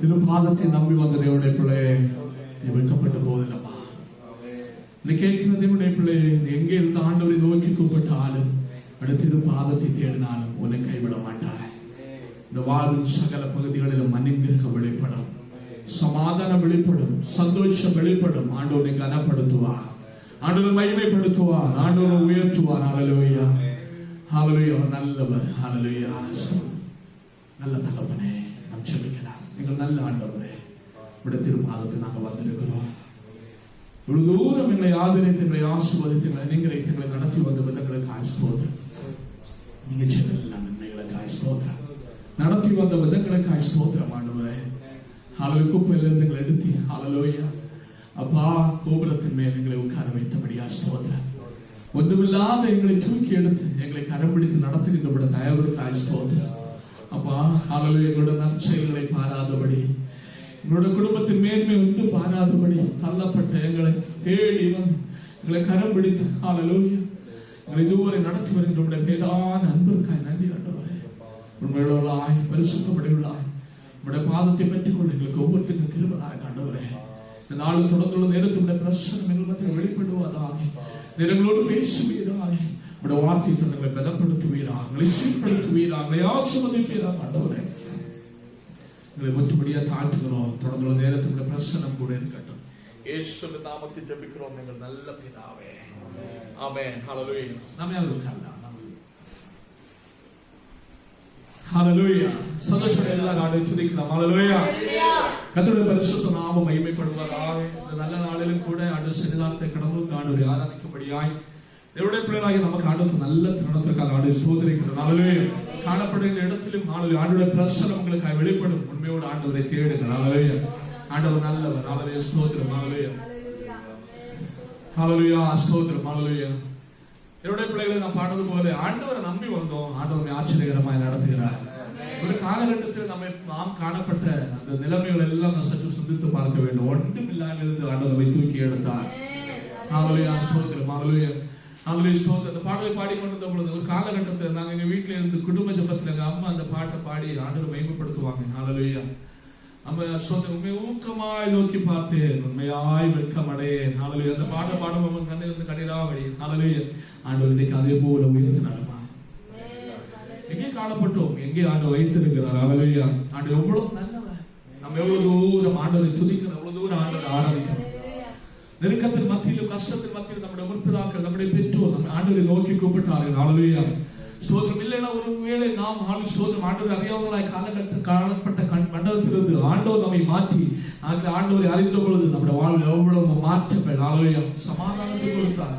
திருப்பாதத்தை நம்பி வந்த தேவனுடைய பிள்ளை, நீ வெட்கப்பட்டு போவதில்லம்மா. நீ கேட்கிற தேவனுடைய பிள்ளை, எங்கே இருந்த ஆண்டவரை நோக்கி கூப்பிட்டாலும் திருப்பாதத்தை தேடினாலும் உன்னை கைவிட மாட்டாய். இந்த வாழ்வின் சகல பகுதிகளிலும் அனுகிரகம் வெளிப்படும், சமாதானம் வெளிப்படும், சந்தோஷம் வெளிப்படும். ஆண்டவரை கனப்படுத்துவார், ஆண்டவரை மகிமைப்படுத்துவார், ஆண்டவரை உயர்த்துவார். ஹல்லேலூயா. ஹல்லேலூயா. நல்லவர். ஹல்லேலூயா. நல்ல தகப்பனே, நாம் செபிக்கலாம். எங்கள் நல்ல ஆண்டவரே, உடைய திருப்பாதத்தை நாங்கள் வந்திருக்கிறோம். இவ்வளவு தூரம் எங்களை ஆதரித்து, எங்களை ஆசீர்வதித்து, எங்களை அனுகிரகித்து, எங்களை நடத்தி வந்த விதங்களுக்கு ஸ்தோத்திரம். நீங்க செய்த நன்மைகளுக்கு ஸ்தோத்திரம். நடத்தி வந்த விதங்களுக்கு ஸ்தோத்திரம் ஆண்டவரே. ஹல்லேலூயா. குப்பையிலிருந்து எங்களை எடுத்து ஹல்லேலூயா அப்பா கோபுரத்தின் மேல் எங்களை உட்கார வைத்தபடியா ஸ்தோத்திரம். ஒன்றுமில்லாத எங்களை தூக்கி எடுத்து எங்களை கரம் பிடித்து நடத்துகின்ற தயவிற்கு ஸ்தோத்திரம். அப்பா ஹல்லேலூயா. எங்களோட நற்செயல்களை பாராதபடி, எங்களோட குடும்பத்தின் மேன்மை ஒன்று பாராதபடி தள்ளப்பட்ட எங்களை தேடி வந்து எங்களை கரம் பிடித்து ஹல்லேலூயா எங்களை இதுவரை நடத்தி வருகின்ற மேலான அன்பிற்காய் நன்றி ஆண்டவரே. உண்மையுள்ளவர்களாய், பரிசுத்தமுடையவர்களாய் உடைய பாதத்தை பற்றிக் கொண்டு எங்களுக்கு ஒவ்வொருத்தருக்கும் கிருபையாய் ஆண்டவரே. இந்த நாளும் தொடர்ந்துள்ள நேரத்துடைய பிரசனம் எங்கள் மத்தியில் வெளிப்படுவதாக, நேரங்களோடு பேசுவீராக, உடைய வார்த்தை எங்களை பலப்படுத்துவீராக, எங்களை சீர்படுத்துவீராக, எங்களை ஆசீர்வதிப்பீராக ஆண்டவரே. எங்களை மற்றபடியா தாழ்த்துகிறோம். தொடர்ந்துள்ள நேரத்துடைய பிரசனம் கூட இருக்கட்டும். இயேசுவின் நாமத்தில் ஜெபிக்கிறோம் எங்கள் நல்ல பிதாவே. ஆமென். ஹalleluya. நாமே உட்கார்ந்தா. ஹalleluya. சந்தோஷம் எல்லாரும் ஆண்டவரை துதிக்கலாம். ஹalleluya. கர்த்தருடைய பரிசுத்த நாமம் மகிமைப்படுவதாக இந்த நல்ல நாளிலும் கூட ஆண்டவர் சன்னிதானத்தை கடந்து ஆண்டவரை ஆராதிக்கும்படியாய் தேவனுடைய பிள்ளைகளாகிய நமக்கு ஆண்டவர் நல்ல திருமணத்திற்காக ஆண்டவரை ஸ்தோத்திரிக்கிறோம். ஹalleluya. காணப்படுகிற இடத்திலும் ஆண்டவருடைய பிரசன்னம் உங்களுக்கு வெளிப்படும். உண்மையோடு ஆண்டவரை தேடுங்கள். ஹalleluya. ஆண்டவர் நல்லவர். ஹalleluya. ஸ்தோத்திரம். ஹalleluya. ஹalleluya. ஸ்தோத்திரம். ஹalleluya. என்னுடைய பிள்ளைகளை நான் பாடுறது போல ஆண்டவரை நம்பி வந்தோம். ஆண்டவரை ஆச்சரியகரமாய் நடத்துகிறார். ஒரு காலகட்டத்தில் நாம் காணப்பட்ட அந்த நிலைமைகள் எல்லாம் நான் சற்று சிந்தித்து பார்க்க வேண்டும். ஒன்றும் இல்லாமல் இருந்து ஆண்டவரை தூக்கி எடுத்தார். ஹalleluya. ஸ்தோத்திரம். ஹalleluya. ஹalleluya. ஸ்தோத்திரம். அந்த பாடலை பாடிக்கொண்டிருந்த பொழுது ஒரு காலகட்டத்தில் நாங்கள் எங்க வீட்டில இருந்து குடும்ப ஜெபத்தில் எங்க அம்மா அந்த பாட்டை பாடி ஆண்டவரை மகிமைப்படுத்துவாங்க. ஹalleluya. நம்ம உண்மை ஊக்கமாய் நோக்கி பார்த்தேன், உண்மையாய் வெட்கமடையேன். ஹalleluya. அந்த பாட பாடுபவன் கண்ணிலிருந்து கண்ணீரா வடி. ஹalleluya. ஆண்டவர் இன்னைக்கு அதே போல உயர்த்தினாருமா. எங்கே காணப்பட்டோம், எங்கே ஆண்டவர் வைத்திருக்கிறார். ஹalleluya. ஆண்டவர் எவ்வளவு நல்லவர். நம்ம எவ்வளவு தூரம் ஆண்டவரை துதிக்கணும், எவ்வளவு தூரம் ஆண்டவரை ஆராதிக்கணும். நெருக்கத்தின் மத்தியிலும் கஷ்டத்தின் மத்தியிலும் நம்முடைய முற்பிதாக்கள் நம்முடைய பெற்றோர் நம்ம ஆண்டவரை நோக்கி கூப்பிட்டார்கள். ஹalleluya. ஸ்தோத்திரம். இல்லைன்னா ஒருவேளை நாம் ஸ்தோத்திரம் ஆண்டவர் அறியாதவர்களாய் காணப்பட்ட மண்டலத்திலிருந்து ஆண்டவர் நம்மை மாற்றி ஆண்டவரை அறிந்த பொழுது நம்முடைய வாழ்வில் எவ்வளவு மாற்றங்கள். ஹalleluya. சமாதானத்தை கொடுத்தார்,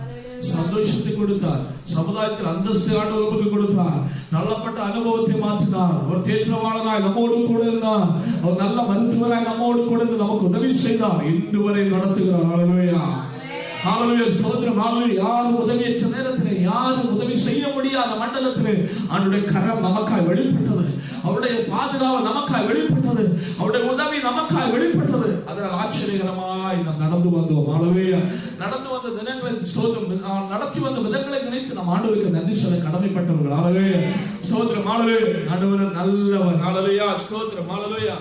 சந்தோஷத்தை கொடுத்தார், சமுதாயத்தில் அந்தஸ்து ஆண்டவர் நமக்கு கொடுத்தார், தள்ளப்பட்ட அனுபவத்தை மாற்றினார். அவர் தேற்றவாளனாய் நம்மோடு கூட இருந்தார். அவர் நல்ல மருத்துவராய் நம்மோடு கூட இருந்து நமக்கு உதவி செய்தார். இன்று வரை நடத்துகிறார். ஹalleluya. ஹalleluya. ஸ்தோத்திரம். ஹalleluya. யாரும் உதவியற்ற நேரத்திலே, யாரும் உதவி செய்ய முடியாத மண்டலத்திலே அவருடைய கரம் நமக்காய் வெளிப்பட்டது. அவருடைய பாதுகாவல் நமக்காய் வெளிப்பட்டது. அவருடைய உதவி நமக்காய் வெளிப்பட்டது. அதனால் ஆச்சரியகரமாய் நாம் நடந்து வந்தோம். ஹalleluya. நடந்து வந்த தினங்களை ஸ்தோத்திரம் நடத்தி வந்த விதங்களை நினைத்து நாம் ஆண்டவருக்கு நன்றி சொல்ல கடமைப்பட்டவர்கள். ஹalleluya. ஸ்தோத்திரம். ஹalleluya. ஆண்டவர் நல்லவர். ஹalleluya. ஸ்தோத்திரம். ஹalleluya.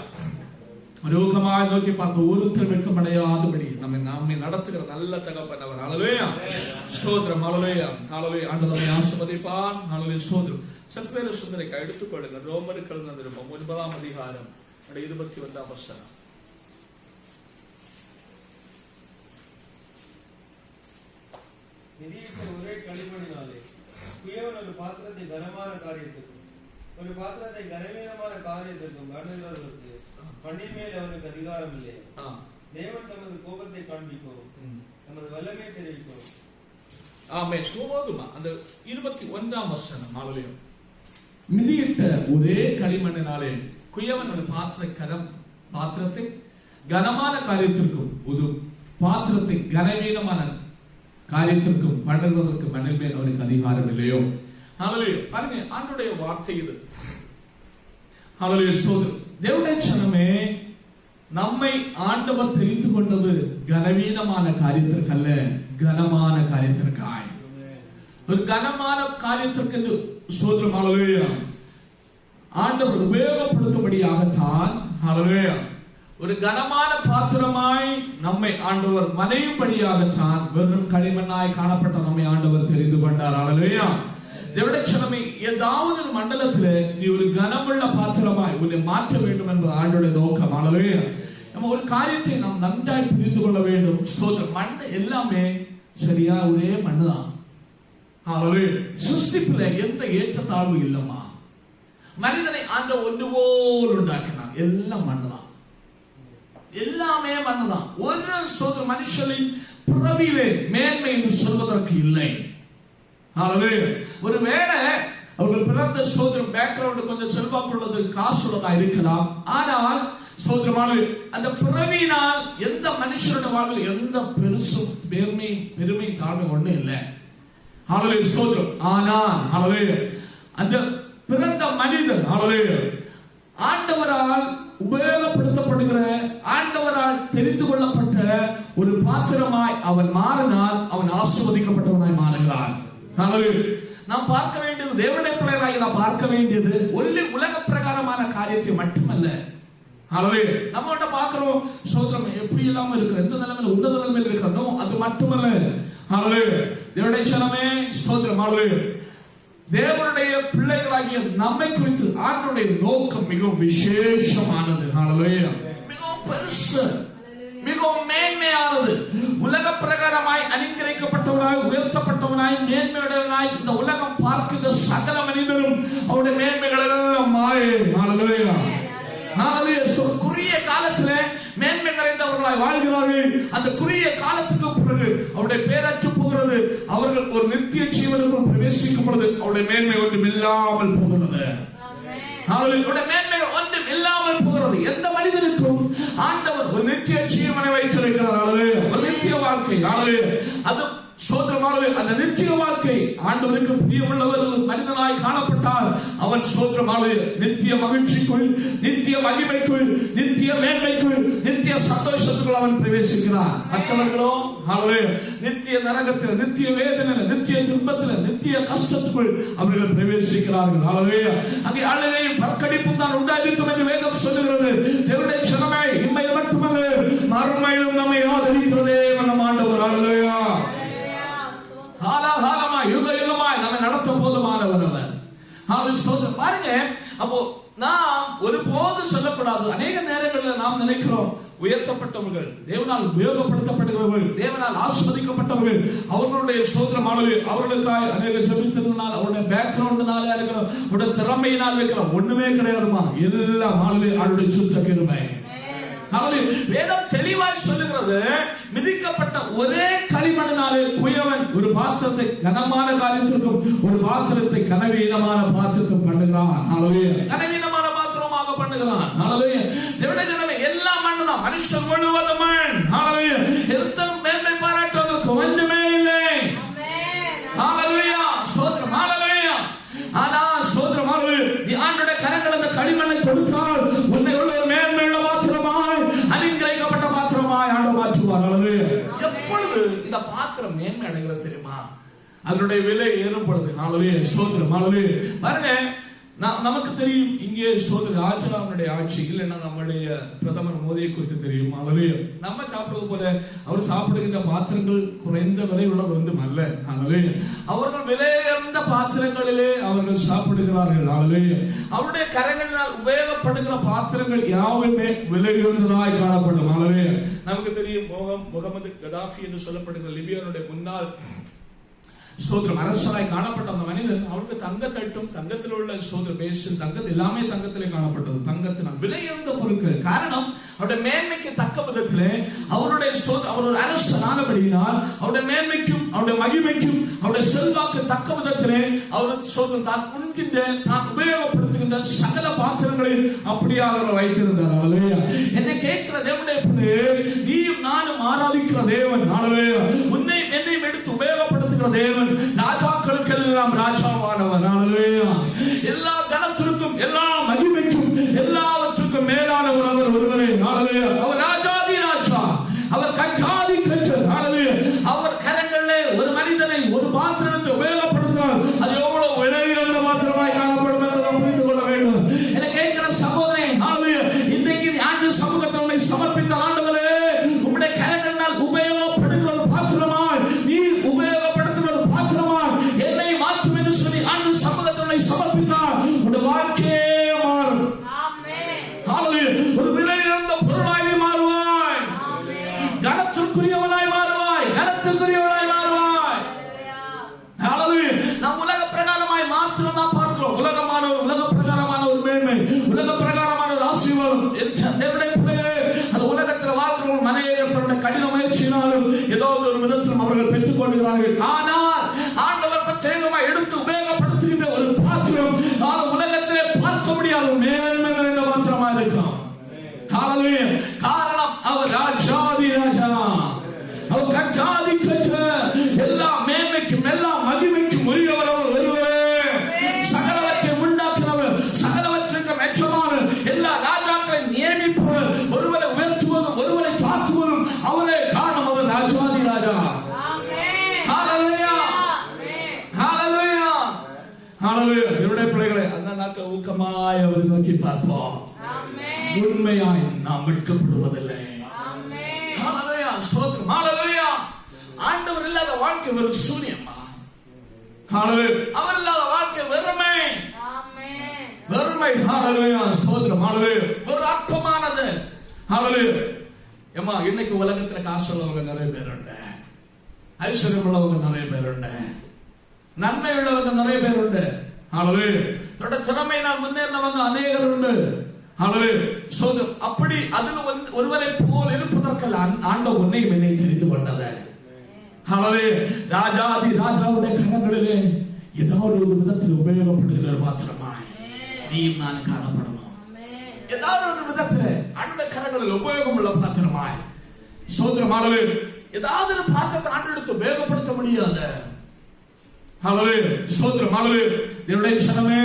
ரோகமாய் நோக்கி பார்த்து ஒருத்தர் வெட்கமடையாதபடி நம்மை நடத்துகிற நல்ல தகப்பன் அவர். ஹalleluya. ஸ்தோத்திரம். ஹalleluya. ஹalleluya. ஆண்டவர் நம்மை ஆசீர்வதிப்பார். ஹalleluya. ஸ்தோத்திரம். சத்வேத சுந்தரிக்கா எடுத்துக்கொள்ளுங்கள். ரோமருக்கு எழுதின நிருபம் 9ஆம் அதிகாரம் 21ஆம் வசனம். ஒரே களிமண்ணினாலே குயவன் ஒரு பாத்திரத்தை கனமான காரியத்திற்கும் ஒரு பாத்திரத்தை கனவீனமான காரியத்திற்கும் கண்டுகிறவர்களுக்கு பண்ணின் மேல் அவனுக்கு அதிகாரம் இல்லை. தேவன் தமது கோபத்தை காண்பிக்கும், தமது வல்லமை தெரிவிக்கும். ஆமென். சுமோதுமா அந்த 21ஆம் வசனம். ஹalleluya. மிதியிட்ட ஒரே களிமண்ணினாலே குயவன் ஒரு பாத்திரத்தை கனமான காரியத்திற்கும் ஒரு பாத்திரத்தை கனவீனமான காரியத்திற்கும் பண்ணுவதற்கு மண்ணின் மேல் அவனுக்கு அதிகாரம் இல்லையோ. ஹalleluya. பாருங்க, ஆண்டவருடைய வார்த்தை இது. ஹalleluya. ஸ்தோத்திரம். தேவனுடைய ஜனமே, நம்மை ஆண்டவர் தெரிந்து கொண்டது கனவீனமான காரியத்திற்கல்ல, கனமான காரியத்திற்காய். ஒரு கனமான காரியத்திற்கு ஸ்தோத்திரம். ஹalleluya. ஆண்டவர் உபயோகப்படுத்தும்படியாகத்தான். ஹalleluya. ஒரு கனமான பாத்திரமாய் நம்மை ஆண்டவர் மனையும்படியாகத்தான் வெறும் களிமண்ணாய் காணப்பட்ட நம்மை ஆண்டவர் தெரிந்து கொண்டார். ஹalleluya. தேவனுடைய ஜனமே, ஏதாவது ஒரு மண்டலத்துல நீ ஒரு கனமுள்ள பாத்திரமாய் உன்னை மாற்ற வேண்டும் என்பது ஆண்டவருடைய நோக்கம். ஹalleluya. நம்ம ஒரு காரியத்தை நாம் நன்றாய் புரிந்து கொள்ள வேண்டும். ஸ்தோத்திரம். மண் எல்லாமே சரியா ஒரே மண்ணு தான். ஹalleluya. சிருஷ்டிப்புல எந்த ஏற்றத்தாழ்வு இல்லம்மா. மனிதனை ஆண்டவர் ஒன்று போல் உண்டாக்கினார். எல்லாம் மண்ணு தான், எல்லாமே மண்ணு தான். ஒரு ஸ்தோத்திரம் மனுஷனின் பிறவியிலே மேன்மை என்று சொல்வதற்கு இல்லை. ஒருவேளை அவர்கள் பிறந்த ஸ்தோத்திரம் பேக்ரவுண்ட் கொஞ்சம் செல்வாக்குள்ளது, காசுள்ளதா இருக்கலாம். ஆனால் ஸ்தோத்திரமான அந்த பிறவியினால் எந்த மனுஷனோட வாழ்வில் எந்த பெருசும் பெருமை தாழ்மை ஒண்ணு இல்லை. ஹalleluya. ஸ்தோத்திரம். ஆனால் ஹalleluya அந்த பிறந்த மனிதன் ஹalleluya ஆண்டவரால் உபயோகப்படுத்தப்படுகிற, ஆண்டவரால் தெரிந்து கொள்ளப்பட்ட ஒரு பாத்திரமாய் அவன் மாறினால் அவன் ஆசீர்வதிக்கப்பட்டவனாய் மாறுகிறான். நாம் பார்க்க வேண்டியது, தேவனுடைய பிள்ளைகளாக நாம் பார்க்க வேண்டியது ஒன்லி உலக பிரகாரமான காரியத்தை மட்டுமல்ல. நம்ம பார்க்கிறோம் ஸ்தோத்திரம் எப்படி இல்லாம இருக்கிற, எந்த நிலைமையில உன்னத நிலைமையில் இருக்கிறோம் அது மட்டுமல்ல. தேவனுடைய ஜனமே ஸ்தோத்திரம். தேவனுடைய பிள்ளைகளாகிய நம்மை குறித்து ஆண்டவருடைய நோக்கம் மிகவும் விசேஷமானது. மிகவும் பெருசு, மிகவும் மேன்மையானது. உலக பிரகாரமாய் அனுக்கிரகிக்கப்பட்டவனாய் உயர்த்தப்பட்டவனாய் மேன்மையுடையவனாய் இந்த உலகம் பார்க்கின்ற சகல மனிதரும் அவருடைய மேன்மைகள் எல்லாம் மாயை. ஹல்லேலூயா, ஹல்லேலூயா. குறுகிய காலத்திலே மேன்மை நிறைந்தவர்களாய் வாழ்கிறார்கள். அந்த குறுகிய காலத்துக்கு பிறகு அவருடைய பேரற்று போகிறது. அவர்கள் ஒரு நித்திய ஜீவனுக்குள் பிரவேசிக்கும் பொழுது அவருடைய மேன்மை ஒன்றும் இல்லாமல் போகிறது. அவர்களுடைய மேன்மை ஒன்றும் இல்லாமல் போகிறது. எந்த மனிதனுக்கும் ஆண்டவர் ஒரு நித்திய ஜீவனை வைத்திருக்கிறார். ஒரு நித்திய வாழ்க்கை. அது சோதரமானது. அந்த நித்திய வாழ்க்கை ஆண்டவருக்கு பிரியமுள்ளவர் மனிதனாய் காணப்பட்டால் அவன் சோதரமானது நித்திய மகிழ்ச்சிக்குள், நித்திய மகிமைக்குள், நித்திய மேன்மைக்குள், நித்திய சந்தோஷத்துக்குள் அவன் பிரவேசிக்கிறார். மற்றவர்களோ நித்திய நரகத்தில், நித்திய வேதனை, நித்திய துன்பத்தில், நித்திய கஷ்டத்துக்குள் அவர்கள் பிரவேசிக்கிறார்கள். அங்கே அழுகையும் பற்கடிப்பும் தான் உண்டாயிருக்கும் என்று வேதம் சொல்லுகிறது. தேவனுடைய ஜனமே, இம்மையில் மட்டுமல்ல மறுமையிலும் நம்மை ஆதரிக்கிறதே நம் ஆண்டவர். அல்லேலூயா. காலாகாலமாய் யுக யுகமாய் நம்மை நடத்த போதுமானவர் அவர். பாருங்க, அப்போ நாம் ஒருபோது சொல்லக்கூடாது. அநேக நேரங்களில் நாம் நினைக்கிறோம் உயர்த்தப்பட்டவர்கள், தேவனால் உபயோகப்படுத்தப்படுகிறவர்கள், தேவனால் ஆஸ்வதிக்கப்பட்டவர்கள், அவர்களுடைய ஸ்தோத்திரமானது அவர்களுக்காக அநேக ஜெபித்ததுனால், அவருடைய பேக்ரவுண்ட்னால இருக்கிறோம், அவருடைய திறமையினால் இருக்கிறோம். ஒண்ணுமே கிடையாதுமா. எல்லாம் அவருடைய சுத்த கிருபை. வேதம் தெளிவாய் சொல்லுகிறது, மிதிக்கப்பட்ட ஒரே களிமண்ணினாலே குயவன் ஒரு பாத்திரத்தை கனமான காரியத்திற்கும் ஒரு பாத்திரத்தை கனவீனமான பாத்திரத்தும் பண்ணுகிறான். கனவீனமான பாத்திரமாக பண்ணுகிறான். தேவனுடைய ஜனமே, எல்லா மண்ணு தான். மனுஷன் முழுவதும் மண். எத்தனை மேன்மை பாராட்டுவதற்கு ஒன்றுமே இல்லை. ஸ்தோத்திரம். ஆனா ஸ்தோத்திரம், ஆண்டுடைய கரங்கள் அந்த களிமண்ணை கொடுத்தால் உன்னை உள்ள ஒரு மேன்மையுள்ள பாத்திரமாய், அனுக்கிரகிக்கப்பட்ட பாத்திரமாய் ஆண்டு மாற்றுவார். எப்பொழுது இந்த பாத்திரம் மேன்மை அடைகிறது தெரியுமா? அதனுடைய விலை ஏறும் பொழுது. ஸ்தோத்திரம். பாருங்க, நமக்கு தெரியும் இங்கே சோதரி ஆச்சராமனுடைய ஆட்சி இல்லைன்னா நம்முடைய பிரதமர் மோடியை குறித்து தெரியும். நம்ம சாப்பிடுவது போல அவர் சாப்பிடுகின்ற பாத்திரங்கள் குறைந்த விலை உள்ளது ஒன்றும் அல்ல. அவர்கள் விலையுயர்ந்த பாத்திரங்களிலே அவர்கள் சாப்பிடுகிறார்கள். அவருடைய கரங்களினால் உபயோகப்படுகிற பாத்திரங்கள் யாவுமே விலையுயர்ந்ததாய் காணப்படும். நமக்கு தெரியும் முகமது கடாஃபி என்று சொல்லப்படுகிற லிபியாவுடைய முன்னாள் ஸ்தோத்திரம் அரசராய் காணப்பட்ட அந்த மனிதன், அவருக்கு தங்கத்தட்டும் தங்கத்தில் உள்ள ஸ்தோத்திர பேசு தங்கத்தில் எல்லாமே தங்கத்திலே காணப்பட்டது. தங்கத்தினால் விலையுயர்ந்த பொருட்கள். காரணம், அவருடைய மேன்மைக்கு தக்க விதத்திலே அவருடைய அவர் ஒரு அரசனானபடியினால் அவருடைய மேன்மைக்கும் அவருடைய மகிமைக்கும் அவருடைய செல்வாக்கு தக்க விதத்திலே அவர் ஸ்தோத்திரம் தான் உண்கின்ற தான் உபயோகப்படுத்துகின்ற சகல பாத்திரங்களை அப்படியாக வைத்திருந்தார். என்னை கேட்கிற தேவனுடைய பிள்ளை, நீயும் நானும் ஆராதிக்கிற தேவன், உன்னை என்னையும் எடுத்து உபயோகப்படுத்துகிற தேவன், ராஜாக்களுக்கெல்லாம் ராஜாவானவர். எல்லா கனத்திற்கும் எல்லா மகிமைக்கும் எல்லாவற்றுக்கும் மேலானவர் அவர் ஒருவரே. அவர் ராஜாதி ராஜா, அவர் கச்சாதி கச்சர். அவர் கரங்களிலே ஒரு மனிதனை ஒரு பாத்திரத்தை உபயோகப்படுத்தினால் அது எவ்வளவு விலையுயர்ந்த பாத்திரமாய் காணப்படும் என்பதை புரிந்து கொள்ள வேண்டும். என கேட்கிற சகோதரே, இன்றைக்கு ஆண்டு சமூகத்தை சமர்ப்பித்த ஆண்டவரே, உங்களுடைய கரங்களினால் உபயோகப்படுகிற ஒரு பாத்திரமாய், நீ உபயோகப்படுத்துகிற ஒரு பாத்திரமாய் என்னை மாற்றும் என்று சொல்லி ஆண்டு சமூகத்தை சமர்ப்பித்தார். உங்களுடைய வாழ்க்கையே மாறும். ஒரு விலையுயர்ந்த பொருளாய் மாறுவாய். கனத்திற்குரியவனாய் மாறுவாய். கனத்திற்குரியவனாய் மாறுவாய். நாம் உலக பிரகாரமாய் மாத்திரம் தான் பார்க்கிறோம். உலக பிரகாரமான ஒரு மேன்மை, உலக பிரகாரமான ஒரு ஆசீர்வாதம், அது உலகத்தில் வாழ்கிற மனைவியர்களுடைய கடின முயற்சியினாலும் ஏதோ ஒரு விதத்திலும் அவர்கள் பெற்றுக் கொள்கிறார்கள். ஆனால் ஆண்டவர் பிரத்யேகமாக எடுத்து உபயோகப்படுத்துகின்ற ஒரு பாத்திரம் உலகத்திலே பார்க்க முடியாத மேன்மை நிறைந்த பாத்திரமா இருக்கும். காரணம், அவர் ராஜாதி ராஜா, அவர் கச்சாதி கச்ச, எல்லா மேன்மைக்கும் எல்லா மகிமைக்கும் உரியவர் அவர் ஒருவரே. சகலவற்றை உண்டாக்குறவர், சகலவற்றுக்கு மெச்சமான எல்லா ராஜாக்களை நியமிப்பவர், ஒருவரை உயர்த்துவதும் ஒருவரை தாழ்த்துவதும் அவரே. காரணம், அவர் ராஜாதி ராஜா. என்னுடைய பிள்ளைகளை அந்த நாட்கள் ஊக்கமாய் அவரை நோக்கி பார்ப்போம். உண்மையாய் நாம் மீட்கப்படுவதில்லை. ஆண்டவர் இல்லாத வாழ்க்கை வெறும் சூன்யமா. அவர் இல்லாத வாழ்க்கை வெறுமை. வெறுமை. ஒரு அற்பமானது. ஏமா இன்னைக்கு உலகத்துல காசு உள்ளவங்க நிறைய பேர் உண்டு, ஐஸ்வர்யம் உள்ளவங்க நிறைய பேர் உண்டு, நன்மை உள்ளவங்க நிறைய பேர் உண்டு. தன்னோட திறமையினால் முன்னேறினவங்க அநேகர் உண்டு. அப்படி அதில் ஒருவரை போல் இருப்பதற்கெல்லாம் ஆண்டவர் உன்னையும் என்னை தெரிந்து கொண்டது. ராஜாதி ராஜாவுடைய கரங்களிலே ஏதாவது ஒரு விதத்தில் உபயோகப்படுகிற மாத்திரமாய் நீயும் நான் காணப்படணும். ஏதாவது ஒரு விதத்தில் ஆண்டவருடைய கரங்களில் உபயோகம் உள்ள பாத்திரமாய் ஸ்தோத்திரம். ஏதாவது ஒரு பாத்திரத்தை ஆண்டவருக்கு உபயோகப்படுத்த முடியாது. என்னுடைய சனமே,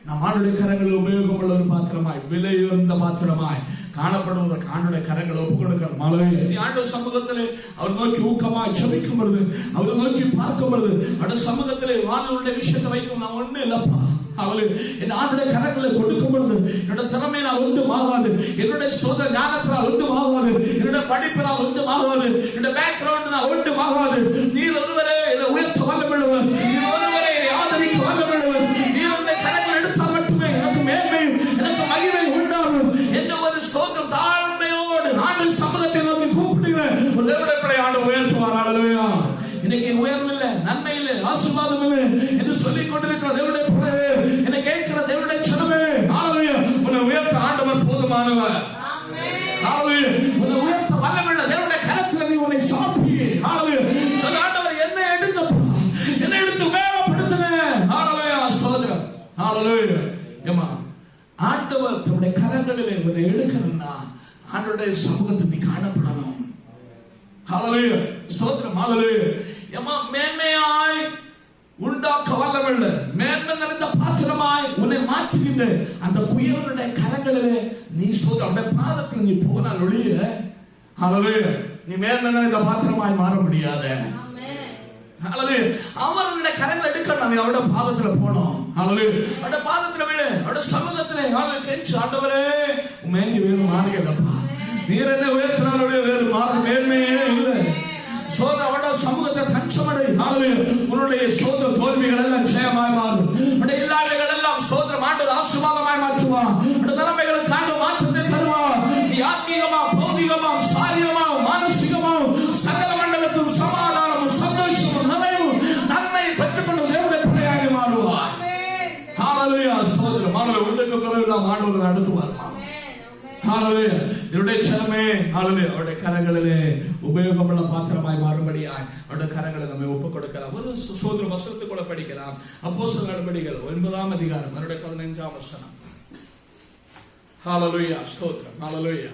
நம் ஆண்டுடைய கரங்களில் உபயோகம் உள்ள ஒரு பாத்திரமாய், விலை உயர்ந்த பாத்திரமாய் காணப்படுவதற்கு ஆண்டுடைய கரங்களை ஒப்புக் கொடுக்கணும். நீ ஆண்டு சமூகத்திலே அவர் நோக்கி ஊக்கமாய் ஜெபிக்கும் பொழுது, அவரை நோக்கி பார்க்கும் பொழுது, அவருடைய சமூகத்திலே வானவருடைய விஷயத்தை வைக்கும். நான் ஒண்ணு இல்லப்பா, என் ஆண்டுடைய கரங்களை கொடுக்கும் பொழுது என்னோட திறமையினால் ஒன்றும் ஆகாது, என்னுடைய சொந்த ஞானத்தினால் ஒன்றும் ஆகாது, என்னுடைய படிப்பினால் ஒன்றும் ஆகாது, என்னுடைய பேக்ரவுண்டினால் ஒன்றும் ஆகாது. நீர் ஒருவரே என்னை உயர்த்த வல்லமுள்ளவர், நீர் ஒருவரே என்னை ஆதரிக்க வல்லமுள்ளவர். நீர் உன்னை கரங்கள் எடுத்தால் மட்டுமே எனக்கு மேன்மையும் எனக்கு மகிமை உண்டாகும் என்ற ஒரு ஸ்தோத்திரம் தாழ்மையோடு ஆண்டு சமூகத்தை நோக்கி கூப்பிடுகிறேன். ஒரு தேவனுடைய பிள்ளை ஆண்டு உயர்த்துவார். அல்லேலூயா. இன்னைக்கு உயர்வு இல்லை, நன்மை இல்லை, ஆசீர்வாதம் இல்லை என்று சொல்லிக் கொண்டிருக்கிற தேவனுடைய பிள்ளையே, என்னை கேட்கிற தேவனுடைய சனமே, அல்லேலூயா, உன்னை உயர்த்த ஆண்டவர் போதுமானவர். அல்லேலூயா. உன்னை உயர்த்த வல்லமையுள்ள தேவனுடைய கரத்தில் நீ உன்னை சாப்பி. அல்லேலூயா. சொல்ல, ஆண்டவர் என்னை எடுங்கப்பா, என்னை எடுத்து உபயோகப்படுத்துங்க. அல்லேலூயா. ஸ்தோத்திரம். அல்லேலூயா. ஏமா ஆண்டவர் தன்னுடைய கரங்களிலே உன்னை எடுக்கணும்னா ஆண்டவருடைய சமூகத்தை நீ காணப்படணும். ஹல்லேலூயா. ஸ்தோத்திரம். ஹல்லேலூயா. ஏமா மேன்மையாய் உண்டாக்க வல்லவல்ல, மேன்மை நிறைந்த பாத்திரமாய் உன்னை மாற்றுகின்ற அந்த குயவனுடைய கரங்களிலே நீ அவருடைய பாதத்தில் நீ போனால் ஒழிய, ஹல்லேலூயா, நீ மேன்மை நிறைந்த பாத்திரமாய் மாற முடியாது. ஹல்லேலூயா. அவருடைய கரங்களை எடுக்கணும், நீ அவருடைய பாதத்துல போனோம். ஹல்லேலூயா. அவருடைய பாதத்துல விடு, அவருடைய சமூகத்திலே கெஞ்சி, ஆண்டவரே மேன்மை வேணும், மாறுகிறப்பா, நீர் என்ன உயர்த்தினாலுடைய வேறு மாறு மேன்மையே இல்லை. சோத அவருடைய சமூகத்தை தஞ்சமடை. உன்னுடைய சோத தோல்விகள் எல்லாம் ஜெயமாய் மாறும். உன்னுடைய இல்லாமைகள் எல்லாம் ஸ்தோத்திரம் ஆண்டவர் ஆசீர்வாதமாய் மாற்றுவார். உன்னுடைய நிலைமைகளுக்கு ஆண்டவர் மாற்றத்தை தருவார். நீ ஆத்மீகமா, பௌதிகமா, சாரீரமா, மானசீகமா சகல மண்டலத்தும் சமாதானமும் சந்தோஷமும் நிறைவும் நன்மை பெற்றுக்கொண்டு தேவனுடைய பிள்ளையாக மாறுவார். ஹல்லேலூயா. ஸ்தோத்திரம். உங்களுக்கு குறைவில்லாம் ஆண்டவர் நடத்துவார். என்னுடைய சனமே, அவருடைய கரங்களிலே உபயோகமுள்ள பாத்திரமாய் மாறும்படியாய் அவருடைய கரங்களை நம்ம ஒப்புக் கொடுக்கலாம். ஒரு சோதர வசனத்தை கூட படிக்கலாம். அப்போஸ்தலர் நடபடிகள் 9ஆம் அதிகாரம் அவருடைய 15ஆம் வசனம். ஹல்லேலூயா. ஸ்தோத்திரம். ஹல்லேலூயா.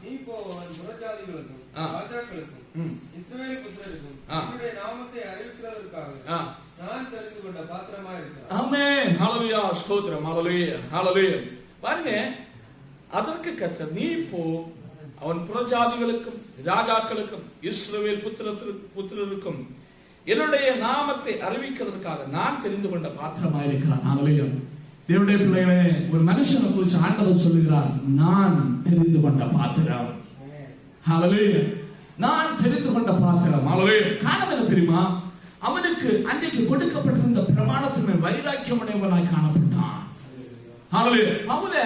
நீ போவன் புறஜாதிகளுக்கும் ராஜாக்களுக்கும் இஸ்ரவேல் புத்திரருக்கும் என்னுடைய நாமத்தை அறிவிக்கிறதற்காக நான் தெரிந்து கொண்ட பாத்திரமாய் இருக்கிறேன். ஆமென். ஹல்லேலூயா. ஸ்தோத்திரம். ஹல்லேலூயா. ஹல்லேலூயா. பாருங்க, அதற்கு கர்த்தர் நீ போ, அவன் புறஜாதிகளுக்கும் ராஜாக்களுக்கும் இஸ்ரவேல் புத்திரருக்கும் என்னுடைய நாமத்தை அறிவிக்கிறதற்காக நான் தெரிந்து கொண்ட பாத்திரமாக இருக்கிறான். ஹல்லேலூயா. தேவனுடைய பிள்ளைகளே, ஒரு மனுஷனை குறித்து ஆண்டவர் சொல்லுகிறார், நான் தெரிந்து கொண்ட பாத்திரம். ஹல்லேலூயா. நான் தெரிந்து கொண்ட பாத்திரம். ஹல்லேலூயா. காரணம் என்ன தெரியுமா? அவனுக்கு அன்றைக்கு கொடுக்கப்பட்டிருந்த பிரமாணத்தின் மேல் வைராக்கியம் உடையவனாய் காணப்பட்டான். பவுலை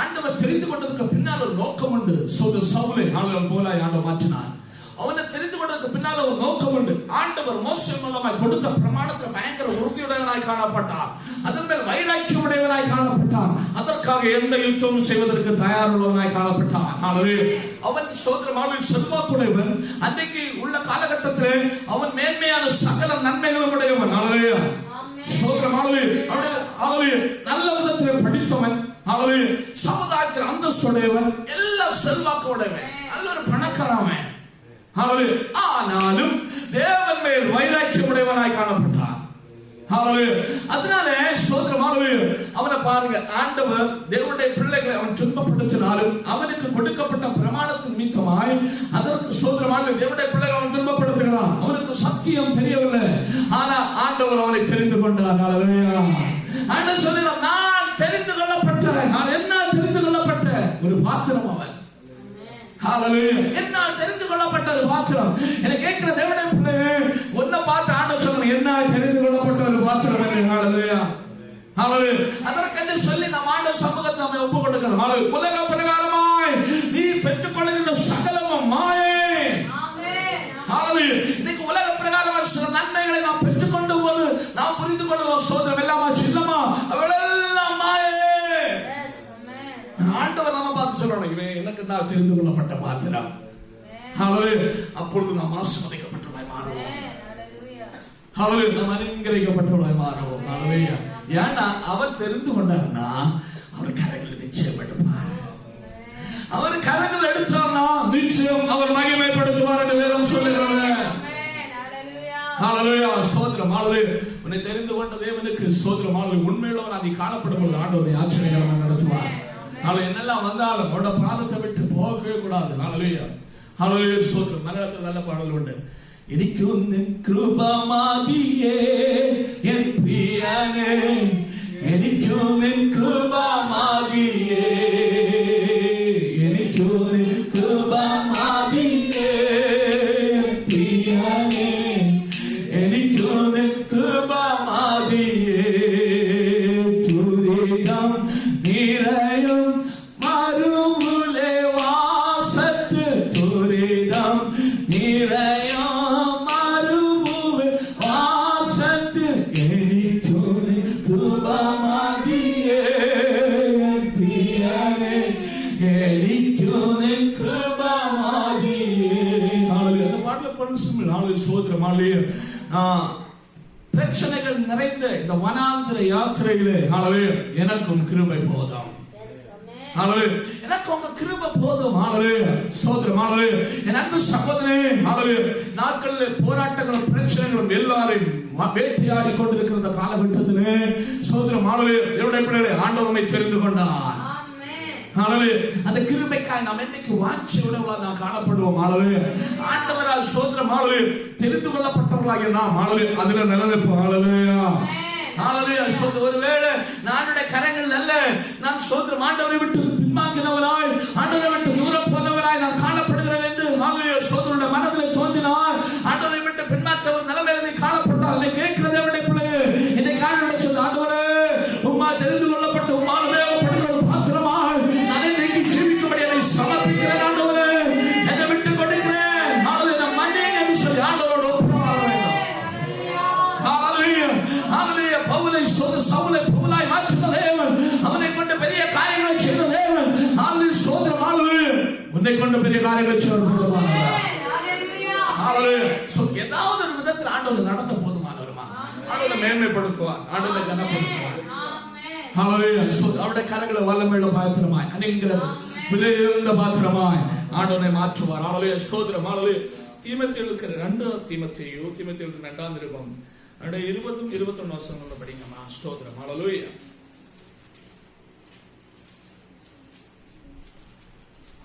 ஆண்டவர் தெரிந்து கொண்டதுக்கு பின்னால் ஒரு நோக்கம் உண்டு. சவுலை போலாய் ஆண்டவர் மாற்றினார். அவனை தெரிந்து கொண்டதுக்கு பின்னால் ஒரு நோக்கம் உண்டு. ஆண்டவர் மோசே மூலமாய் கொடுத்த பிரமாணத்தில் பயங்கர உறுதியுடையவனாய் காணப்பட்டார். அதன் மேல் வைராக்கியம் உடையவனாய் காணப்பட்டார். அதற்காக எந்த யுத்தமும் செய்வதற்கு தயாருள்ளவனாய் காணப்பட்டார். அவன் ஸ்தோத்திரமாக செல்வாக்குடையவன். அன்றைக்கு உள்ள காலகட்டத்தில் அவன் மேன்மையான சகல நன்மைகளும் உடையவன். நல்ல விதத்தில் படித்தவன், சமுதாயத்தில் அந்தஸ்துடையவன், எல்லா செல்வாக்கு உடையவன், நல்ல ஒரு பணக்காரவன். ஆனாலும் தேவன் மேல் வைராக்கியம் உடையவனாய் காணப்பட்டான். அதனால அவனை பாருங்க, ஆண்டவர் தேவனுடைய பிள்ளைகளை அவன் துன்பப்படுத்தினாலும் அவனுக்கு கொடுக்கப்பட்ட பிரமாணத்தின் நிமித்தமாய் அதற்கு ஸ்தோத்திரமாக தேவனுடைய பிள்ளைகளை அவன் துன்பப்படுத்துகிறான். அவனுக்கு சத்தியம் தெரியவில்லை, ஆனா ஆண்டவர் அவனை தெரிந்து கொண்டார். ஆண்டவர் சொல்லுகிறார், நான் தெரிந்து கொள்ளப்பட்ட, நான் என்ன தெரிந்து கொள்ளப்பட்ட ஒரு பாத்திரம் அவன். என்ன தெரிந்து கொள்ளப்பட்ட ஒரு பாத்திரம். என கேட்கிற தேவனுடைய பிள்ளையே, ஒன்ன பார்த்து ஆண்டவர் சொல்லணும், என்ன தெரிந்து கொள்ளப்பட்ட ஒரு பாத்திரம். அதற்கென்று சொல்லி நம் ஆண்டவர் சமூகத்தை நம்ம ஒப்புக் கொடுக்கணும். உலக பிரகாரமாய் நீ சில நன்மைகளை நாம் பெற்றுக்கொண்ட போது நாம் புரிந்து கொள்ளுவோம், சோதரம் எல்லாமா சின்னமா அவளெல்லாம் மாயே. ஆண்டவர் நம்ம பார்த்து சொல்லணும், இவன் எனக்கு நான் தெரிந்து கொள்ளப்பட்ட பாத்திரம். அப்பொழுது நாம் ஆசீர்வதிக்கப்பட்டவர்களாய் மாறுவோம். நாம் அனுகிரகிக்கப்பட்டவர்களாய் மாறுவோம். ஏன்னா அவர் தெரிந்து கொண்டார்னா அவர் கரங்கள் நிச்சயம் எடுப்பார். அவர் கரங்கள் எடுத்தார்னா நிச்சயம் அவர் மகிமைப்படுத்துவார் என்று வேதம் சொல்லுகிறது. ஸ்தோத்திரம். உன்னை தெரிந்து கொண்ட தேவனுக்கு ஸ்தோத்திரம். உண்மையுள்ளவன் அதை காணப்படும் பொழுது ஆண்டவரை ஆச்சரியகரமாக நடத்துவார். என்னெல்லாம் வந்தாலும் அவரோட பாதத்தை விட்டு போகவே கூடாது. ஸ்தோத்திரம். மலையாளத்தில் நல்ல பாடல் உண்டு. എനിക്കും നിൻ കൃപ മതിയേ എൻ പ്രിയനേ, എനിക്കും നിൻ കൃപ മതിയേ, എനിക്കും നിൻ കൃപ മതിയേ പ്രിയനേ, എനിക്കും നിൻ കൃപ മതിയേ. ദുരിതം നിറയും മരുഭൂമിയിലെ വാസത്ത്, ദുരിതം നിറയും பிரச்சனைகள் நிறைந்த இந்த வனாந்திர யாத்திரையிலே எனக்கும் கிருபை போதும். எனக்கு உங்க கிருபை போதும். என் அன்பு சகோதரே, நாட்களில் போராட்டங்களும் பிரச்சனைகளும் எல்லாரையும் வேட்டையாடி கொண்டிருக்கிற காலகட்டத்திலே சோதரம் என்னுடைய பிள்ளைகளை ஆண்டவரை தெரிந்து கொண்டார். அந்த கிருபைக்காய் நாம் என்னைக்கு வாஞ்சையோட நாம் காணப்படுவோம். ஆண்டவரால் சோதரம் தெரிந்து கொள்ளப்பட்டவர்களாக நாம் அதுல நிலைநிற்போம். ஒருவேளை நானுடைய கரங்கள் அல்ல, நான் சோதரம் ஆண்டவரை விட்டு பின்மாக்கினவராய், ஆண்டவரை விட்டு தூரம் போனவராய் நான் காணப்படுகிறேன் என்று சோதரனுடைய மனதில் தோன்றினார். ஆண்டவரை விட்டு பின்மாற்றவர் நிலைமையில காணப்பட்டால் என்னை கேட்கிறதே அவருடைய பிள்ளை என்னை காண சொல்லு, ஆண்டவரே உம்மா தெரிந்து கொள்ளப்பட்ட உம்மால் உபயோகப்படுகிற ஒரு பாத்திரமாய் நான் இன்னைக்கு ஜீவிக்கும்படி என்னை சமர்ப்பிக்கிறேன். ஆண்டவரே என்னை விட்டு கொடுக்கிறேன், நான் மன்னிங்க என்று சொல்லி ஆண்டவரோடு ஒப்புரவாக வேண்டும். பவுலை சவுலை பவுலாய் மாற்றின தேவன், அவனை கொண்டு பெரிய காரியங்களை செய்த தேவன். உன்னை கொண்டு பெரிய காரியங்களை செய்வார். ஏதாவது ஒரு விதத்தில் ஆண்டவர் நடத்த போதுமானவருமா, ஆண்டவரை மேன்மைப்படுத்துவார், ஆண்டவரை கனப்படுத்துவார். அவருடைய கரங்களை வல்லமையுள்ள பாத்திரமாய், அநேக விலையுயர்ந்த பாத்திரமாய் ஆண்டவரை மாற்றுவார். ஸ்தோத்திரம். தீமோத்தேயுவுக்கு 2 தீமோத்தேயு 2ஆம் நிருபம் 20-21 வசனங்களை படிங்கம்மா. ஸ்தோத்திரம். ஹல்லேலூயா.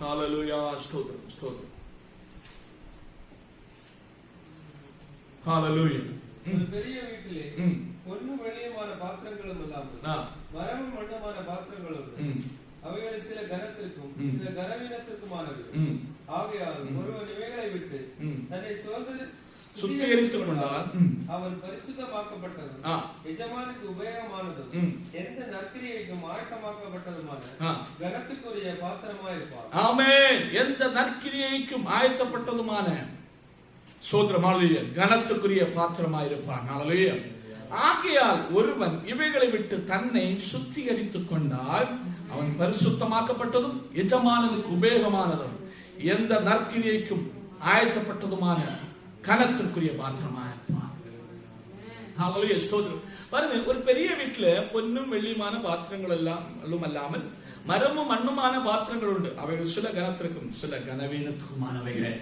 ஹல்லேலூயா. ஸ்தோத்திரம். ஸ்தோத்திரம். ஹல்லேலூயா. பெரிய வீட்டிலே பொன்னு வெள்ளியமான பாத்திரங்களும் இல்லாமல் மரமும் மண்ணமான பாத்திரங்களும் அவைகளை சில கனத்திற்கும் சில கனவீனத்திற்குமானவை. ஆகையால் ஒருவன் இவைகளை விட்டு தன்னை சுத்திகரித்துக் கொண்டால் அவன் பரிசுத்தமாக்கப்பட்டதும் எஜமானுக்கு உபயோகமானதும் எந்த நற்கிரியைக்கும் ஆயத்தமாக்கப்பட்டதுமான கனத்துக்குரிய பாத்திரமாயிருப்பான். ஆமென். எந்த நற்கிரியைக்கும் ஆயத்தப்பட்டதுமான சோதரமாலிய கனத்துக்குரிய பாத்திரமாயிருப்பான். ஹல்லேலூயா. ஆகையால் ஒருவன் இவைகளை விட்டு தன்னை சுத்திகரித்துக் கொண்டால் அவன் பரிசுத்தமாக்கப்பட்டதும் எஜமானுக்கு உபயோகமானதும் எந்த நற்கிரியைக்கும் ஆயத்தப்பட்டதுமான கனத்திற்குரிய பாத்திரமாயிருப்பான். ஹல்லேலூயா. ஸ்தோத்திரம். பாருங்க, ஒரு பெரிய வீட்டுல பொன்னும் வெள்ளியுமான பாத்திரங்கள் எல்லாம் அல்லாமல் மரமும் மண்ணுமான பாத்திரங்கள் உண்டு. அவைகள் சில கனத்திற்கும் சில கனவீனத்துக்குமானவைகள்.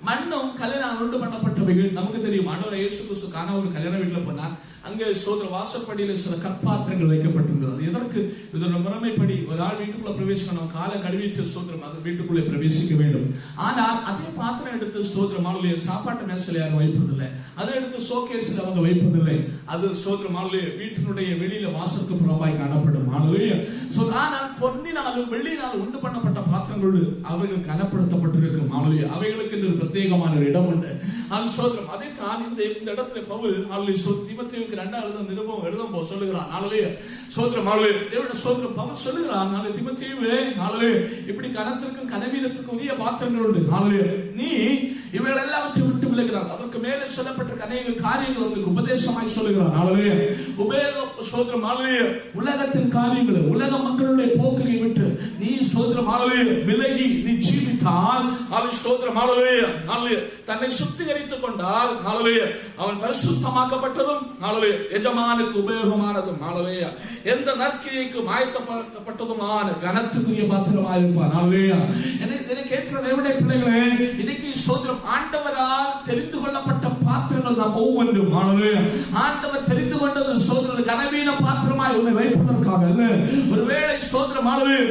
மண்ணும் கல்யாணம் உண்டு பண்ணப்பட்டவைகள் நமக்கு தெரியும். ஆண்டவர் இயேசு கிறிஸ்து காண ஒரு கல்யாண வீட்டுல போனார். அங்கே சோதர வாசப்படியில சில கற்பாத்திரங்கள் வைக்கப்பட்டிருந்தது. அது எதற்கு? இதோட முறைமைப்படி ஒரு ஆள் வீட்டுக்குள்ள பிரவேசிக்கணும், காலை கழுவிட்டு சோதரம் அது வீட்டுக்குள்ளே பிரவேசிக்க வேண்டும். ஆனால் அதே பாத்திரம் எடுத்து சோதரமானுடைய சாப்பாட்டு மேசையில யாரும் வைப்பதில்லை, அதை எடுத்து ஷோகேஸ்ல அவங்க வைப்பதில்லை. அது சோதரமானுடைய வீட்டினுடைய வெளியில வாசலுக்கு புறமாய் காணப்படும். ஆனால் பொன்னினாலும் வெள்ளியினாலும் உண்டு பண்ணப்பட்ட பாத்திரங்களோடு அவைகள் கனப்படுத்தப்பட்டிருக்கும். அவைகளுக்கு ஒரு பிரத்யேகமான ஒரு இடம் உண்டு. சோதரம் அதை தான் இந்த இடத்துல பவுல் தீமோத்தேயுவுக்கு 2ஆம் நிருபம் எழுதும் போது சொல்லுகிறான். சோதரம் சோதரம் பவுல் சொல்லுகிறான், தீமோத்தேயுவே இப்படி கனத்திற்கும் கனவீனத்திற்கும் உரிய பாத்திரங்கள் உண்டு. நீ இவைகள் எல்லாவற்றையும் விட்டு விலகிறார். அதற்கு மேலே சொல்லப்பட்டிருக்க அநேக காரியங்கள் அவர்களுக்கு உபதேசமாய் சொல்லுகிறார். ஹalleluya. ஸ்தோத்திரம் ஹalleluya. உலகத்தின் காரியங்களை, உலக மக்களுடைய போக்கை விட்டு நீ ஸ்தோத்திரம் ஹalleluya விலகி நீ ஜீவித்தால், ஸ்தோத்திரம் ஹalleluya ஹalleluya தன்னை சுத்திகரித்துக் கொண்டால் ஹalleluya அவன் பரிசுத்தமாக்கப்பட்டதும் ஹalleluya எஜமானுக்கு உபயோகமானதும் ஹalleluya எந்த நற்கிரியைக்கும் ஆயத்தப்பட்டதுமான கனத்துக்குரிய பாத்திரமாய் இருப்பான். ஹalleluya. என்னை கேட்கிற தேவனுடைய பிள்ளைகளே, இன்னைக்கு ஸ்தோத்திரம் ஆண்டவரால் தெரிந்து கொள்ளப்பட்ட பாத்திரங்கள் நாம் ஒவ்வொன்றும் ஹalleluya ஆண்டவர் தெரிந்து கொண்டது ஸ்தோத்திரம் கனவீன பாத்திரமாய் உன்னை வைப்பதற்காக அல்ல. ஒருவேளை ஸ்தோத்திரம் ஹalleluya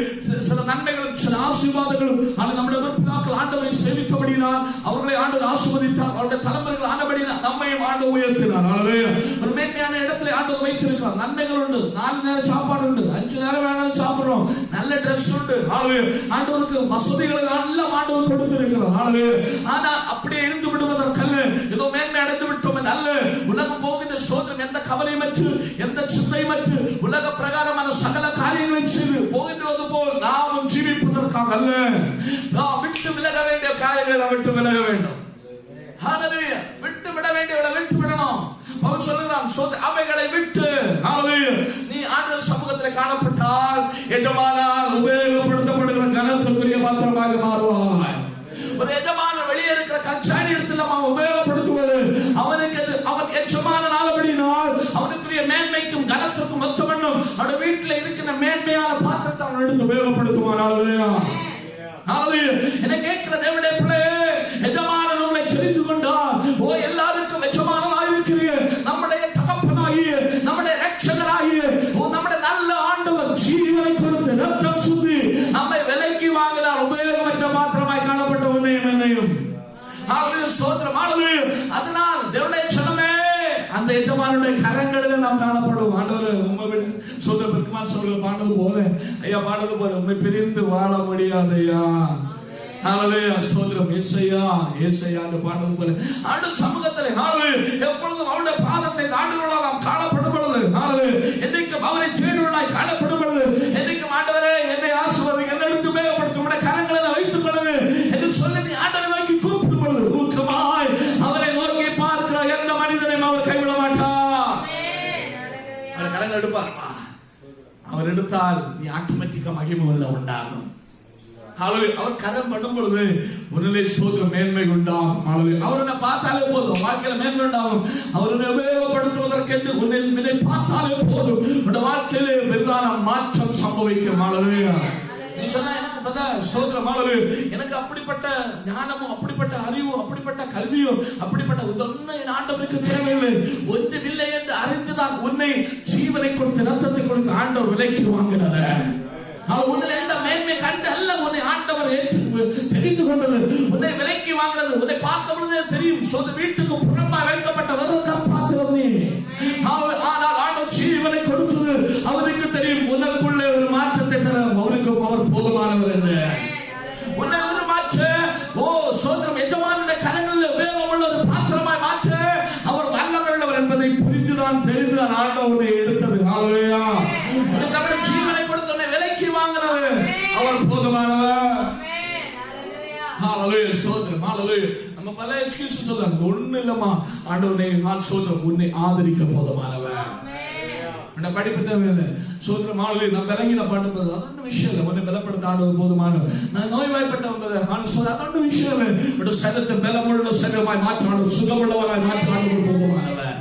சில நன்மைகளும் சில ஆசீர்வாதங்களும் நம்முடைய பிதாக்கள் ஆண்டவரை சேவித்தபடினால் அவர்களை ஆண்டவர் ஆசீர்வதித்தார். அவருடைய தலைமுறைகள் ஆனபடினால் நம்மையும் ஆண்டவர் உயர்த்தினார். ஹalleluya. ஒரு மேன்மையான இடத்துல ஆண்டவர் வைத்திருக்கிறார். நன்மைகள் உண்டு, 4 நேரம் சாப்பாடு உண்டு, 5 நேரம் வேணாலும் சாப்பிடுறோம், நல்ல டிரெஸ் உண்டு. ஹalleluya ஆண்டவருக்கு வசதிகளை எல்லாம் ஆண்டவர் கொடுத்திருக்கிறார். ஹalleluya. ஆனால் அப்படியே இருந்து விடுவதற்கல்ல, ஏதோ மேன்மை அடைந்து விட்டோம் அல்ல. உலகம் போகின்ற ஸ்தோத்திரம் எந்த கவலையமற்று எந்த சிந்தையமற்று உலக பிரகாரமான சகல காரியங்களையும் செய்து போகின்றது போல் நாமும் ஜீவிப்பதற்காக அல்ல. நாம் விட்டு விலக வேண்டிய காரியங்களை விட்டு விலக வேண்டும். ஹalleluya. விட்டு விட வேண்டியவளை விட்டு விடணும். பவுல் சொல்கிறான், அவைகளை விட்டு ஹalleluya நீ ஆண்டவர் சமூகத்தில் காணப்பட்டால் எஜமானால் உபயோகப்படுத்தப்படுகிற கனத்துக்குரிய பாத்திரமாக மாறுவாய். ஒரு எஜமான வெளியே இருக்கிற கச்சாரி இடத்துல அவன் உபயோகப்படுத்துவது அவனுக்கு அவன் எஜமான நாளபடினால் அவனுக்குரிய மேன்மைக்கும் கனத்திற்கும் ஒத்த வண்ணம் அவன் வீட்டில் இருக்கிற மேன்மையான பாத்திரத்தை அவன் எடுத்து உபயோகப்படுத்துவான். ஹalleluya ஹalleluya. என்னை கேட்கிற தேவனுடைய பிள்ளையே, எஜமான உங்களை தெரிந்து கொண்டால் ஓ எல்லாருக்கும் எஜமானனாய் இருக்கிறீங்க. நம்முடைய தகப்பனாகிய நம்முடைய ரட்சகராகிய நம்முடைய நல்ல ஆண்டவர் ஜீவனை கொடுத்து ரத்தம் சுத்தி நம்மை விலைக்கு வாங்கினார். உபயோகமற்ற மாத்திரமாய் காணப்பட்ட உன்னையும் என்னையும் ஹalleluya ஸ்தோத்திரம் ஹalleluya. அதனால் தேவனுடைய ஜனமே அந்த எஜமானுடைய கரங்களில் நாம் காணப்படுவோம். ஆண்டவர் உண்மை சோதர பெருமாள் சொல்ல பாண்டது போல ஐயா பாண்டது போல உண்மை பிரிந்து வாழ முடியாது ஐயா. ஹalleluya ஸ்தோத்திரம். ஏசாயா ஏசாயான்னு பாண்டது போல ஆண்டவர் சமூகத்திலே ஹalleluya எப்பொழுதும் அவருடைய பாதத்தை தாண்டுவர்களாக நாம் காணப்படும் பொழுது ஹalleluya என்னைக்கும் அவரை தேடுவர்களாய் காணப்படும் பொழுது என்னைக்கும் ஆண்டவரே என்னை ஆசீர்வதிங்க, என்னை எடுத்து உபயோகப்படுத்தும் உடைய கரங்களை வைத்துக் கொள்ளுங்க என்று சொல்லி நீ ஆண்டவரை நோக்கி கூப்பிடும் பொழுது ஊக்கமாய் அவரை நோக்கி பார்க்கிற எந்த மனிதனையும் அவர் கைவிட மாட்டார். அவர் கரங்கள் எடுப்பார். அவர் எடுத்தால் நீ ஆட்டோமேட்டிக்கா மகிமை உண்டாகும். அவர் கரம் படும் பொழுது உன்னிலே ஸ்தோத்திரம் மேன்மை உண்டாகும். அவரை பார்த்தாலே போதும், வாழ்க்கையில மேன்மை உண்டாகும். அவரை உபயோகப்படுத்துவதற்கு உன்னை பார்த்தாலே போதும், உன் வாழ்க்கையிலே பெரிதான மாற்றம் சம்பவிக்கும். நீ சொன்னா எனக்கு ஸ்தோத்திரம் எனக்கு அப்படிப்பட்ட ஞானமும் அப்படிப்பட்ட அறிவும் அப்படிப்பட்ட கல்வியும் அப்படிப்பட்ட ஒன்னும் ஆண்டவருக்கு தேவையில்லை. ஒன்றுமில்லை என்று அறிந்துதான் உன்னை ஜீவனை கொடுத்து ரத்தத்தை கொடுத்து ஆண்டவர் விலைக்கு வாங்கினார். உன்னில் எந்த மேன்மை கண்டு அல்ல உன்னை ஆண்டவர் தெரிந்து கொண்டது, உன்னை விலைக்கு வாங்கினது. உன்னை பார்த்த பொழுதே தெரியும் வீட்டுக்கு புறம்பா வைக்கப்பட்ட வெறும் பாத்திரம் நீ. ஆனால் ஆண்டவர் ஜீவனை கொடுத்தது அவருக்கு தெரியும். உனக்குள்ளே ஒரு மாற்றத்தை தர அவருக்கு அவர் போதுமானவர் என்று உன்னை ஒரு மாற்ற சோதரம் எஜமானுடைய கரங்களில் உபயோகம் உள்ள ஒரு பாத்திரமாய் மாற்ற அவர் வல்லமை உள்ளவர் என்பதை புரிந்துதான் தெரிந்துதான் ஆண்டவரை எடுத்தது. ஹalleluya உனக்கு ஜீவனை கொடுத்து உன்னை விலைக்கு வாங்கினது அவர் போதுமானவர். ஹalleluya ஸ்தோத்திரம் ஹalleluya. நம்ம பல எக்ஸ்கியூஸ் சொல்றாங்க, ஒண்ணு இல்லம்மா ஆண்டவரே நான் சொல்றேன் உன்னை ஆதரிக்க போதுமானவர். என்ன படிப்பு தேவையில்லை சோதரம் ஹalleluya. நான் விளங்கின பாடுறது அதொன்று விஷயம் இல்லை. உன்னை பலப்படுத்த ஆண்டவர் போதுமானவர். நான் நோய்வாய்ப்பட்டவங்க அதொன்று விஷயம் இல்லை. பட் சரீரத்தை பலமுள்ள சரீரமாய் மாற்றாடு சுகமுள்ளவராய் மாற்றாடு போதுமானவர்.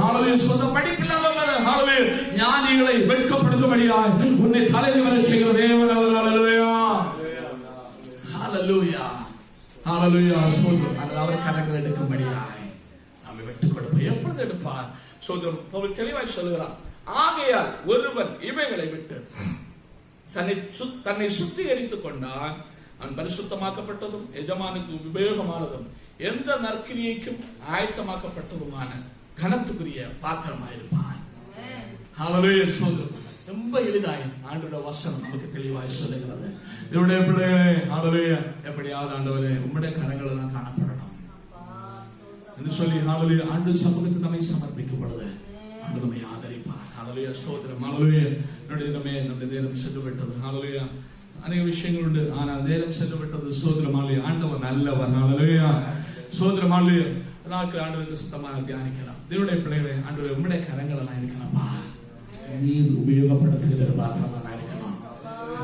ஹalleluya ஸ்தோத்திரம். படிப்பில்லாதவங்க ஹalleluya ஞானிகளை வெட்கப்படுத்தும்படியாய் உன்னை தலையில் வர செய்கிற தேவன் அவர். ஹalleluya ஹalleluya ஹalleluya ஸ்தோத்திரம். அவர் கரங்கள் எடுக்கும்படியாய் நாம விட்டுக் கொடுப்போம். எப்பொழுது எடுப்பார் சோதரம் பவுல் தெளிவாய் சொல்லுகிறார். ஆகையால் ஒருவன் இவைகளை விட்டு தன்னை சுத்திகரித்துக் கொண்டால் அவன் பரிசுத்தமாக்கப்பட்டதும் எஜமானுக்கு உபயோகமானதும் எந்த நற்கிரியைக்கும் ஆயத்தமாக்கப்பட்டதுமான கனத்துக்குரிய பாத்திரமாயிருப்பான். ஹalleluya ஸ்தோத்திரம். ரொம்ப எளிதாய் ஆண்டவருடைய வசனம் நமக்கு தெளிவாய் சொல்லுகிறது. இவருடைய பிள்ளைகளே ஹalleluya எப்படியாவது ஆண்டவரே உம்முடைய கரங்களை நான் காணப்படணும் என்று சொல்லி ஹalleluya ஆண்டு சமூகத்துக்கு நம்மை சமர்ப்பிக்கும் பொழுது ஆண்டவர் நம்மை ஆதரிப்பார். ஹalleluya ஸ்தோத்திரம் ஹalleluya. நம்முடைய நேரம் சென்று விட்டது ஹalleluya. அநேக விஷயங்கள் உண்டு, ஆனால் நேரம் சென்று விட்டது ஸ்தோத்திரம் ஹalleluya. ஆண்டவர் நல்லவர் ஹalleluya சோதரம் ஆண்டு நாட்கள் ஆண்டவருக்கு சுத்தமாக தியானிக்கலாம். தேவனுடைய பிள்ளைகளை ஆண்டவர் உம்முடைய கரங்களெல்லாம் இருக்கணும்ப்பா. நீர் உபயோகப்படுத்துகிற பாத்திரமா இருக்கணும்,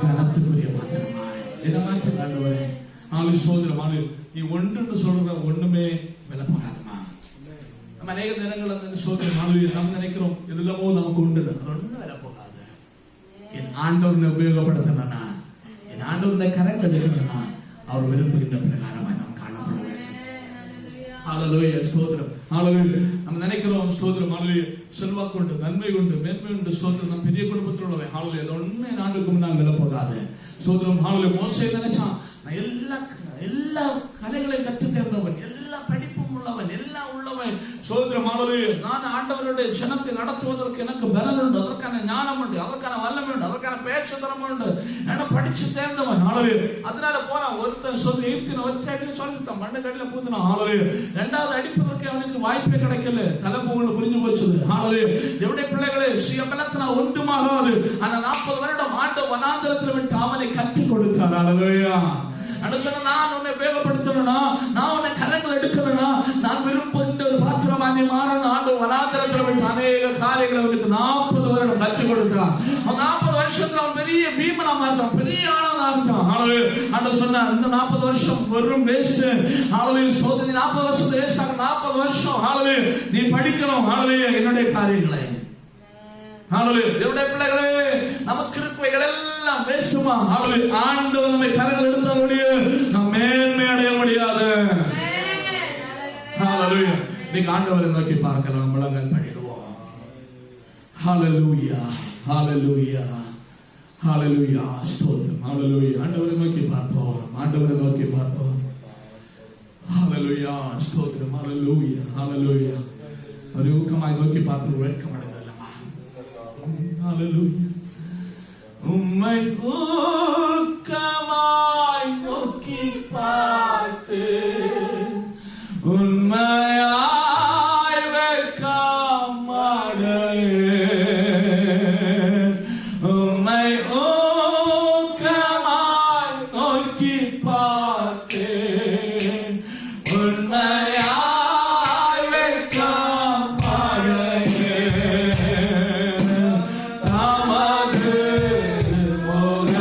கனத்துக்குரிய பாத்திரமா என்ன மாற்ற ஆண்டவரே. நாலு சோதரம் ஆண்டு நீ ஒன்றுன்னு சொல்ற ஒண்ணுமே விலை போகாதுமா. நம்ம அநேக நேரங்கள் சோதரம் ஆண்டு நம்ம நினைக்கிறோம் இதுலமோ நமக்கு உண்டு, அது ஒன்றும் விலை போகாது. என் ஆண்டவரை உபயோகப்படுத்தணும்னா, என் ஆண்டவருடைய கரங்கள் எடுக்கணும்னா அவர் விரும்புகின்ற பிரகாரமாய் நாம் காணப்பட வேண்டும். ஹல்லேலூயா, ஸ்தோத்திரம். ஹல்லேலூயா. நம்ம நினைக்கிறோம் ஸ்தோத்திரம், ஹல்லேலூயா, செல்வாக்கு உண்டு, நன்மை உண்டு, மேன்மை உண்டு, ஸ்தோத்திரம், நம்ம பெரிய குடும்பத்தில் உள்ளவை. ஹல்லேலூயா, அது ஒண்ணே நாளுக்கு முன்னால் விலை போகாது. ஸ்தோத்திரம். ஹல்லேலூயா. மோசே நினைச்சான், நான் எல்லா கலைகளையும் கற்று தேர்ந்தவன், எல்லா படிப்பும் உள்ளவன், எல்லாம் உள்ளவன். ஸ்தோத்திரம். ஹல்லேலூயா. நான் ஆண்டவருடைய ஜனத்தை நடத்துவதற்கு எனக்கு பலன் உண்டு, அதற்கான ஞானம் உண்டு, அதற்கான வல்லமை உண்டு, அதற்கான பேச்சு திறமை உண்டு, நான் படிச்சு தேர்ந்தவன். ஹல்லேலூயா. அதனால போனா ஒருத்தன் சொல்லி எய்த்தின ஒற்றை சொல்லித்தான் மண்ணு கடையில பூத்தினான். ஹல்லேலூயா. இரண்டாவது அடிப்பதற்கு அவனுக்கு வாய்ப்பே கிடைக்கல. தலைப்பொங்கல் புரிஞ்சு போச்சு. ஹல்லேலூயா. தேவனுடைய பிள்ளைகளே, சுயபலத்தினால் ஒன்றுமாகாது. அந்த 40 வருடம் ஆண்டு வனாந்திரத்தில் விட்டு அவனை கற்றுக் கொடுத்தார். ஹல்லேலூயா. நான் உன்னை உபயோகப்படுத்தணும்னா, நான் உன்னை கரங்கள் எடுக்கணும்னா, நான் விரும்புகின்ற ஒரு பாத்திரமா நீ மாறணும். ஆண்டு வனாந்திரத்தில் விட்டு அநேக காரியங்களை அவனுக்கு 40 வருடம் கற்றுக் கொடுத்தான். 40 வருஷத்துல அவன் பெரிய பீமனா மாறிட்டான், பெரிய ஆளா மாறிட்டான். ஆண்டு சொன்ன இந்த 40 வருஷம் வெறும் வேஸ்ட். சோதனை 40 வருஷம் வேஸ்ட் ஆக 40 வருஷம் நீ படிக்கணும். என்னுடைய காரியங்களை தேவனுடைய பிள்ளைகளே, நமக்கு இருப்பவைகள் எல்லாம் வேஸ்டுமா? ஆண்டவர் நம்மை கரங்கள் எடுத்தாலுடைய நாம் மேன்மை அடைய முடியாது. நீங்க ஆண்டவரை நோக்கி பார்க்கலாம், முழங்கால் படிடுவோம். ஹல்லேலூயா, ஹல்லேலூயா, ஹல்லேலூயா, ஸ்தோத்திரம். ஹல்லேலூயா. ஆண்டவரை நோக்கி பார்ப்போம், ஆண்டவரை நோக்கி பார்ப்போம். ஹல்லேலூயா, ஸ்தோத்திரம். ஹல்லேலூயா, ஹல்லேலூயா. ஒரு ஊக்கமாய் நோக்கி பார்த்து வெட்கம் அடைந்தல்லமா. ஹல்லேலூயா. உம்மை ஊக்கமாய் நோக்கி பார்த்து உண்மையாய் வெட்கம் அடைந்தேன். உம்மை ஊக்கமாய் நோக்கி பார்த்தேன், உண்மையாய் வெட்கம் அடைந்தேன். தமது முக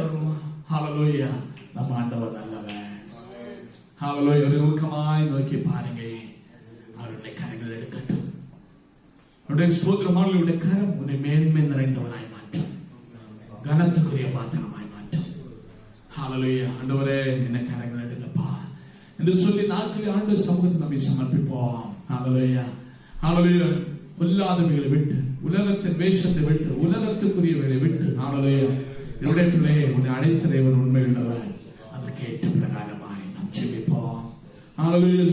சொல்றோமா? ஹalleluya. நம்ம ஆண்டவர் நல்லவன். ஹalleluya. ஒரு ஊக்கமாய் நோக்கி பாருங்க. அவருடைய கரங்கள் எடுக்கட்டும். அவருடைய ஸ்தோத்திரமானவருடைய கரம் உன்னை மேன்மை நிறைந்தவனாய் மாற்றும். கனத்துக்குரிய பாத்திரமாய் மாற்றும். ஹalleluya. ஆண்டவரே என்ன கரங்கள் எடுங்கப்பா என்று சொல்லி நாட்களில் ஆண்டவர் சமூகத்தை நம்மை சமர்ப்பிப்போம். ஹalleluya. ஹalleluya. பொல்லாதவைகளை விட்டு, உலகத்தின் வேஷத்தை விட்டு, உலகத்துக்குரியவைகளை விட்டு, ஹalleluya. என்னுடைய பிள்ளையை உன்னை அழைத்த தேவன் உண்மையுள்ளவர். அதற்கு ஏற்ற பிரகாரமாய் நாம் ஜெபிப்போம். ஹalleluya.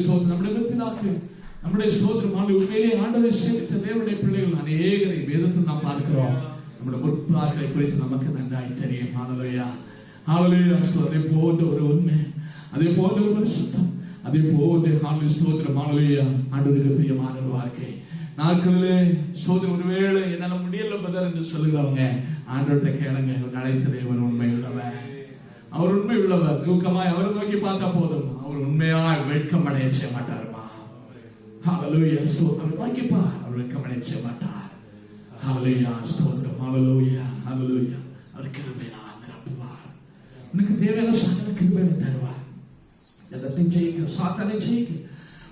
நம்முடைய சோதரமான உண்மையிலே ஆண்டவரை சேவித்த தேவனுடைய பிள்ளைகள் அநேகரை வேதத்தில் நாம் பார்க்கிறோம். நம்முடைய முற்பார்களை குறித்து நமக்கு நன்றாய் தெரியும். ஹalleluya. ஹalleluya. அதே போன்ற ஒரு உண்மை, அதே போன்ற ஒரு பரிசுத்தம், அதே போன்ற ஹalleluya ஸ்தோத்திரம். ஹalleluya. ஆண்டவருக்கு பிரியமான ஒரு வாழ்க்கை நாட்களிலே ஸ்தோத்திரம். ஒருவேளை என்னால முடியல பதர் என்று சொல்லுகிறவங்க ஆண்டவர்கிட்ட கேளுங்க. அழைத்த தேவன் உண்மை உள்ளவர். அவர் உண்மை உள்ளவர். ஊக்கமாய் அவரை நோக்கி பார்த்தா போதும். அவர் உண்மையாய் வெட்கம் அடைய செய்ய மாட்டாருமா? ஹalleluya. ஸ்தோத்திரம். நோக்கி பார், அவர் வெட்கம் அடைய செய்ய மாட்டார். ஹalleluya. ஸ்தோத்திரம். ஹalleluya. ஹalleluya. அவர் கிருபையால் நிரப்புவார். உனக்கு தேவையான சகல கிருபையை தருவார். எதத்தை ஜெயிக்க, சாத்தானை ஜெயிக்க,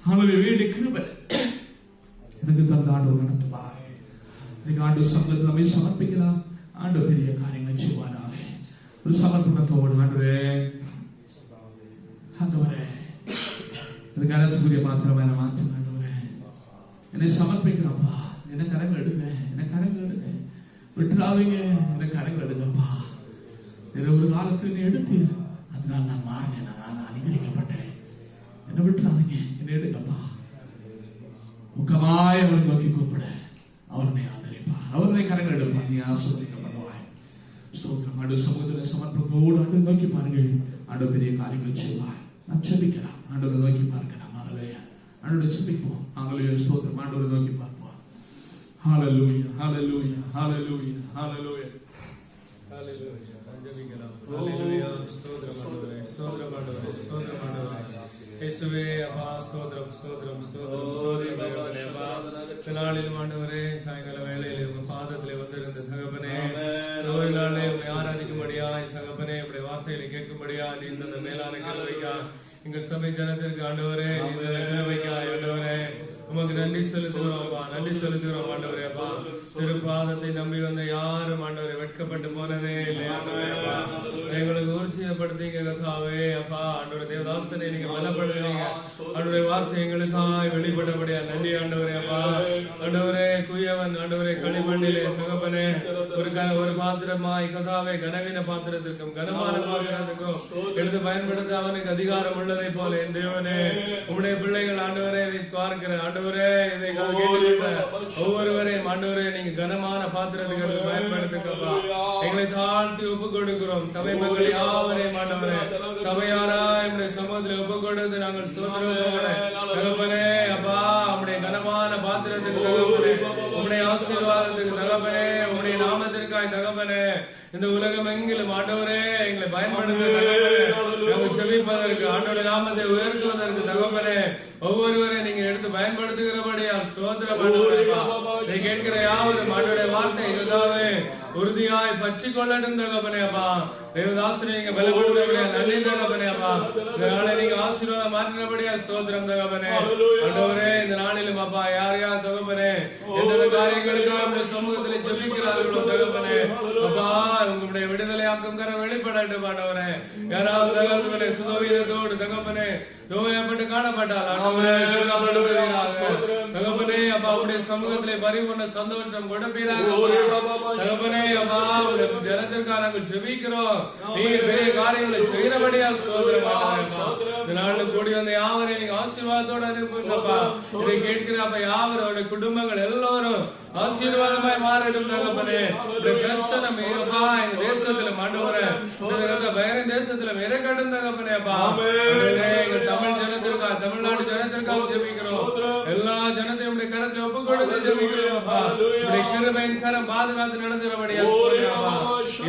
ஹalleluya வேண்டிய கிருபை எனக்கு தந்த ஆண்டவர் நடத்துவார். ஆண்டவர் சமூகத்தில் நம்மை சமர்ப்பிக்கிறார். ஆண்டவர் பெரிய காரியங்களை செய்வாராக. ஒரு சமர்ப்பணத்தோடு ஆண்டவரே, ஆண்டவரே இந்த கனத்துக்குரிய பாத்திரமா என்ன மாற்றுங்க. ஆண்டவரே என்னை சமர்ப்பிக்கிறப்பா. என்ன கரங்கள் எடுங்க, என்ன கரங்கள் எடுங்க, விட்டுறாதீங்க. என்ன கரங்கள் எடுங்கப்பா. ஒரு காலத்தில் நீ எடுத்தீர், அதனால் நான் மாறினேன், நான் அனுகரிக்கப்பட்டேன். என்ன விட்டுறாதீங்க, என்ன எடுங்கப்பா. முக்கமாய் அவரை நோக்கி கூப்பிட அவருடைய ஆதரிப்பார். அவருடைய கரங்கள் எடுப்பார். நீ ஆசீர்வதிக்கப்படுவாய். ஸ்தோத்திரம். ஆண்டவர் சமூகத்தில் சமர்ப்பணத்தோடு ஆண்டவர் நோக்கி பாருங்கள். ஆண்டவர் பெரிய காரியங்களை செய்வார். நாம் ஜெபிக்கலாம். ஆண்டவரை நோக்கி பார்க்கலாம். ஹalleluya. ஆண்டவரை ஜெபிப்போம். ஹalleluya. ஸ்தோத்திரம். ஆண்டவரை நோக்கி பார்ப்போம். ஹalleluya. ஹalleluya. ஹalleluya. ஹalleluya. ஹalleluya. ஜெபிக்கலாம். ஹalleluya. ஸ்தோத்திரம் ஆண்டவரே. ஸ்தோத்திரம் ஆண்டவரே. ஸ்தோத்திரம் ஆண்டவரே. இயேசுவே அப்பா ஸ்தோத்திரம். ஸ்தோத்திரம். ஸ்தோத்திரம். நாளிலும் ஆண்டவரே சாயங்கால வேளையிலே உங்க பாதத்திலே வந்திருந்த தகப்பனே, நோயினாலே உண்மை ஆராதிக்கும்படியாய் தகப்பனே, உடைய வார்த்தைகளை கேட்கும்படியா இந்த மேலான கிருபைக்கா எங்கள் சபை ஜனத்திற்கு ஆண்டவரே, இந்த கிருபைக்கா ஆண்டவரே உமக்கு நன்றி செலுத்துகிறோம்ப்பா. நன்றி செலுத்துகிறோம் ஆண்டவரே. அப்பா திருப்பாதத்தை நம்பி வந்த யாரும் ஆண்டவரை வெட்கப்பட்டு போனதே இல்லை. ஆண்டவரேப்பா எங்களுக்கு ஊர்ச்சியப்படுத்தீங்க கத்தாவே. அப்பா ஆண்டவரே தேவதாசனை நீங்க பலப்படுத்துறீங்க. ஆண்டவரே வார்த்தை எங்களுக்காய் வெளிப்பட்டபடியா நன்றி ஆண்டவரே. அப்பா ஆண்டவரே குயவன் ஆண்டவரே களிமண்ணிலே தகப்பனே ஒரு பாத்திரமாய் கதாவே கனவீன பாத்திரத்திற்கும் கனமான பாத்திரத்திற்கும் எடுத்து பயன்படுத்த அவனுக்கு அதிகாரம் உள்ளதை போல என் தேவனே உம்முடைய பிள்ளைகள் ஆண்டவரே இதை பார்க்கிற ஆண்டவரே இதை ஒவ்வொருவரையும் ஆண்டவரே நீங்க கனமான பாத்திரத்துக்கு பயன்படுத்துக்கப்பா. எங்களை தாழ்த்தி ஒப்பு கொடுக்கிறோம். சபை மக்கள் யாவரையும் ஆண்டவரே சபையாராய் சமூகத்தில் ஒப்பு கொடுத்து நாங்கள் தகப்பனே அப்பா உடைய கனமான பாத்திரத்துக்கு தகப்பனே உடைய ஆசீர்வாதத்துக்கு தகப்பனே உடைய நாமத்திற்காய் தகப்பனே இந்த உலகம் எங்கிலும் ஆண்டவரே எங்களை பயன்படுத்த செவிப்பதற்கு ஆண்டோட நாமத்தை உயர்த்துவதற்கு தகப்பனே ஒவ்வொருவரை நீங்க எடுத்து பயன்படுத்துகிறபடியா ஸ்தோத்திரம். கேட்கிற யாவரும் ஆண்டோட வார்த்தை இதுதாவே உறுதியாய் பற்றி கொள்ளடும் தகப்பனே. அப்பா தேவதாசனை நீங்க பலப்படுத்தபடியா நன்றி தகப்பனே. அப்பா இந்த நாளை நீங்க ஆசீர்வாதம் மாற்றினபடியா ஸ்தோத்திரம் தகப்பனே. ஆண்டவரே இந்த நாளிலும் அப்பா யார் யார் தகப்பனே எந்த காரியங்களுக்காக சமூகத்தில் ஜெபிக்கிறார்களோ தகப்பனே அப்பா உங்களுடைய விடுதலையாக்கும் கர வெளிப்படட்டும் ஆண்டவரே. யாராவது தகவல்களை சுதவீதத்தோடு தகப்பனே நோயப்பட்டு காணப்பட்டால் தகப்பனே அப்பா உடைய சமூகத்திலே பரிபூர்ண சந்தோஷம் கொடுப்பீராக தகப்பனே. அப்பா ஜனத்திற்காக நாங்கள் ஜெபிக்கிறோம். நீங்க பெரிய காரியங்களை செய்கிறபடியால் இந்த நாளில் கூடி வந்த யாவரையும் நீங்க ஆசீர்வாதத்தோடு அனுப்புங்கப்பா. இதை கேட்கிற அப்ப யாவரோட குடும்பங்கள் எல்லோரும் ஆசீர்வாதமாய் மாறிடும் தகப்பனே. எங்க தேசத்துல மாண்டவரே வேற தேசத்துல இறக்கட்டும் தகப்பனே. அப்பா எங்க தமிழ் ஜனத்திற்காக தமிழ்நாடு ஜனத்திற்காக ஜெபிக்கிறோம். எல்லா ஜனத்தையும் கரத்தில் ஒப்பு கொடுத்து ஜெபிக்கிறோம். கிருபையின் கரம் பாதுகாத்து நடத்துகிறபடியா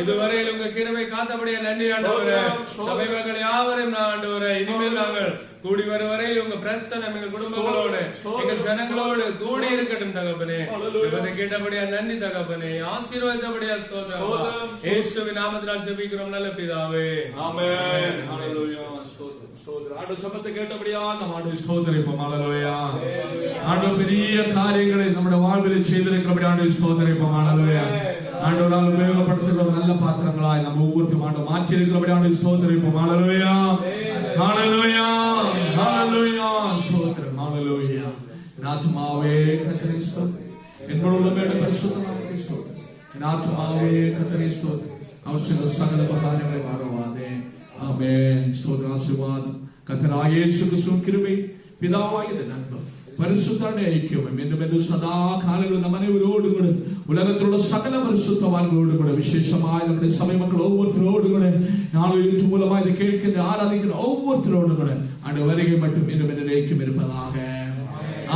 இதுவரையில் உங்க கிருபை காத்தபடியே நன்றி ஆண்டவரே. சபை மக்கள் யாவரையும் நான் ஆண்டவரே, இனிமேல் நாங்கள் கூடி வரும் வரையில் உங்க பிரசன்னம் எங்கள் குடும்பங்களோடு எங்கள் ஜனங்களோடு கூடி இருக்கட்டும் தகப்பனே. இவரை கேட்டபடியா நன்றி தகப்பனே, ஆசீர்வாதபடியா ஸ்தோத்திரம். இயேசுவின் நாமத்தினால் ஜெபிக்கிறோம் நல்ல பிதாவே, ஆமென். ஹalleluya. ஸ்தோத்திரம். ஆண்டவர் ஜெபத்தை கேட்டபடியா நம்ம ஆண்டவர் ஸ்தோத்திரிப்போம். ஹalleluya. ஆண்டவர் பெரிய காரியங்களை நம்முடைய வாழ்வில் செய்திருக்கிறபடி ஆண்டவர் ஸ்தோத்திரிப்போம். ஹalleluya. ஆண்டவரால் உபயோகப்படுத்துகிற நல்ல பாத்திரங்களாய் நம்ம ஒவ்வொருத்தரும் ஆண்டவர் மாற்றி இருக்கிறபடி ஆண்டவர் ஸ்தோத்திரிப்போம். ஹalleluya. ஹalleluya. ஹalleluya. ஸ்தோத்திரம். ஹalleluya. ஆத்மாவே கர்த்தரை ஸ்தோத்திரி. என்னோட உள்ளமே பரிசுத்த நாமத்தை ஸ்தோத்திரி. ஆத்மாவே கர்த்தரை ஸ்தோத்திரி. அவர் செய்த சகல உபகாரங்களை மறவாதே. ஆமென். ஸ்தோத்திர ஆசீர்வாதம் கர்த்தராகிய இயேசு கிறிஸ்துவின் கிருபை, பிதாவாகிய நண்பர், பரிசுத்தாவின் ஐக்கியம் என்றும் சதா காலங்களில் நம் அனைவரோடு கூட உலகத்தில் உள்ள சகல பரிசுத்தவான்களோடு கூட விசேஷமாய் நம்முடைய சபை மக்கள் ஒவ்வொருத்தரோடு கூட நானும் யூடியூப் மூலமா இதை கேட்கின்ற ஆராதிக்கிற ஒவ்வொருத்தரோடு கூட அந்த வருகை மட்டும் இன்னும் ஐக்கியம் இருப்பதாக.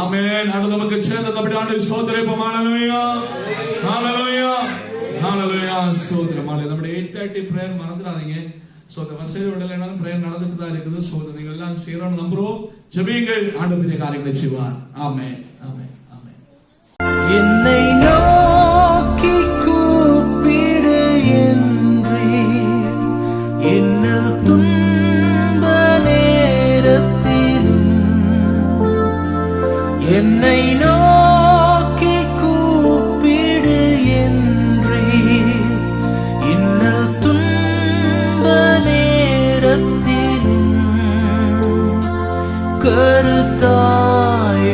ஆமென். ஆண்டு நமக்கு சேர்ந்த நம்முடைய ஆண்டு ஸ்தோத்திரிப்போம். ஹalleluya. ஹalleluya. ஹalleluya. ஸ்தோத்திரம். நம்முடைய 8:30 பிரேயர் மறந்துடாதீங்க. சோ அந்த மெசேஜ் விடலைனாலும் பிரேயர் நடந்துட்டு தான் இருக்குது. சோ நீங்க எல்லாம் செய்யறோம் நம்புறோம். ஜெபியுங்கள், ஆண்டவர் பெரிய காரியங்களை செய்வார். ஆமென். ஆமென். ஆமென். என்னை நோக்கி கூப்பிடு என்றீர், என்னில் துன்ப நேரத்திலும் என்னை நோக்கி கூப்பிடு என்றீர், இன்னல் துன்ப நேரத்திலும் கருத்தாய்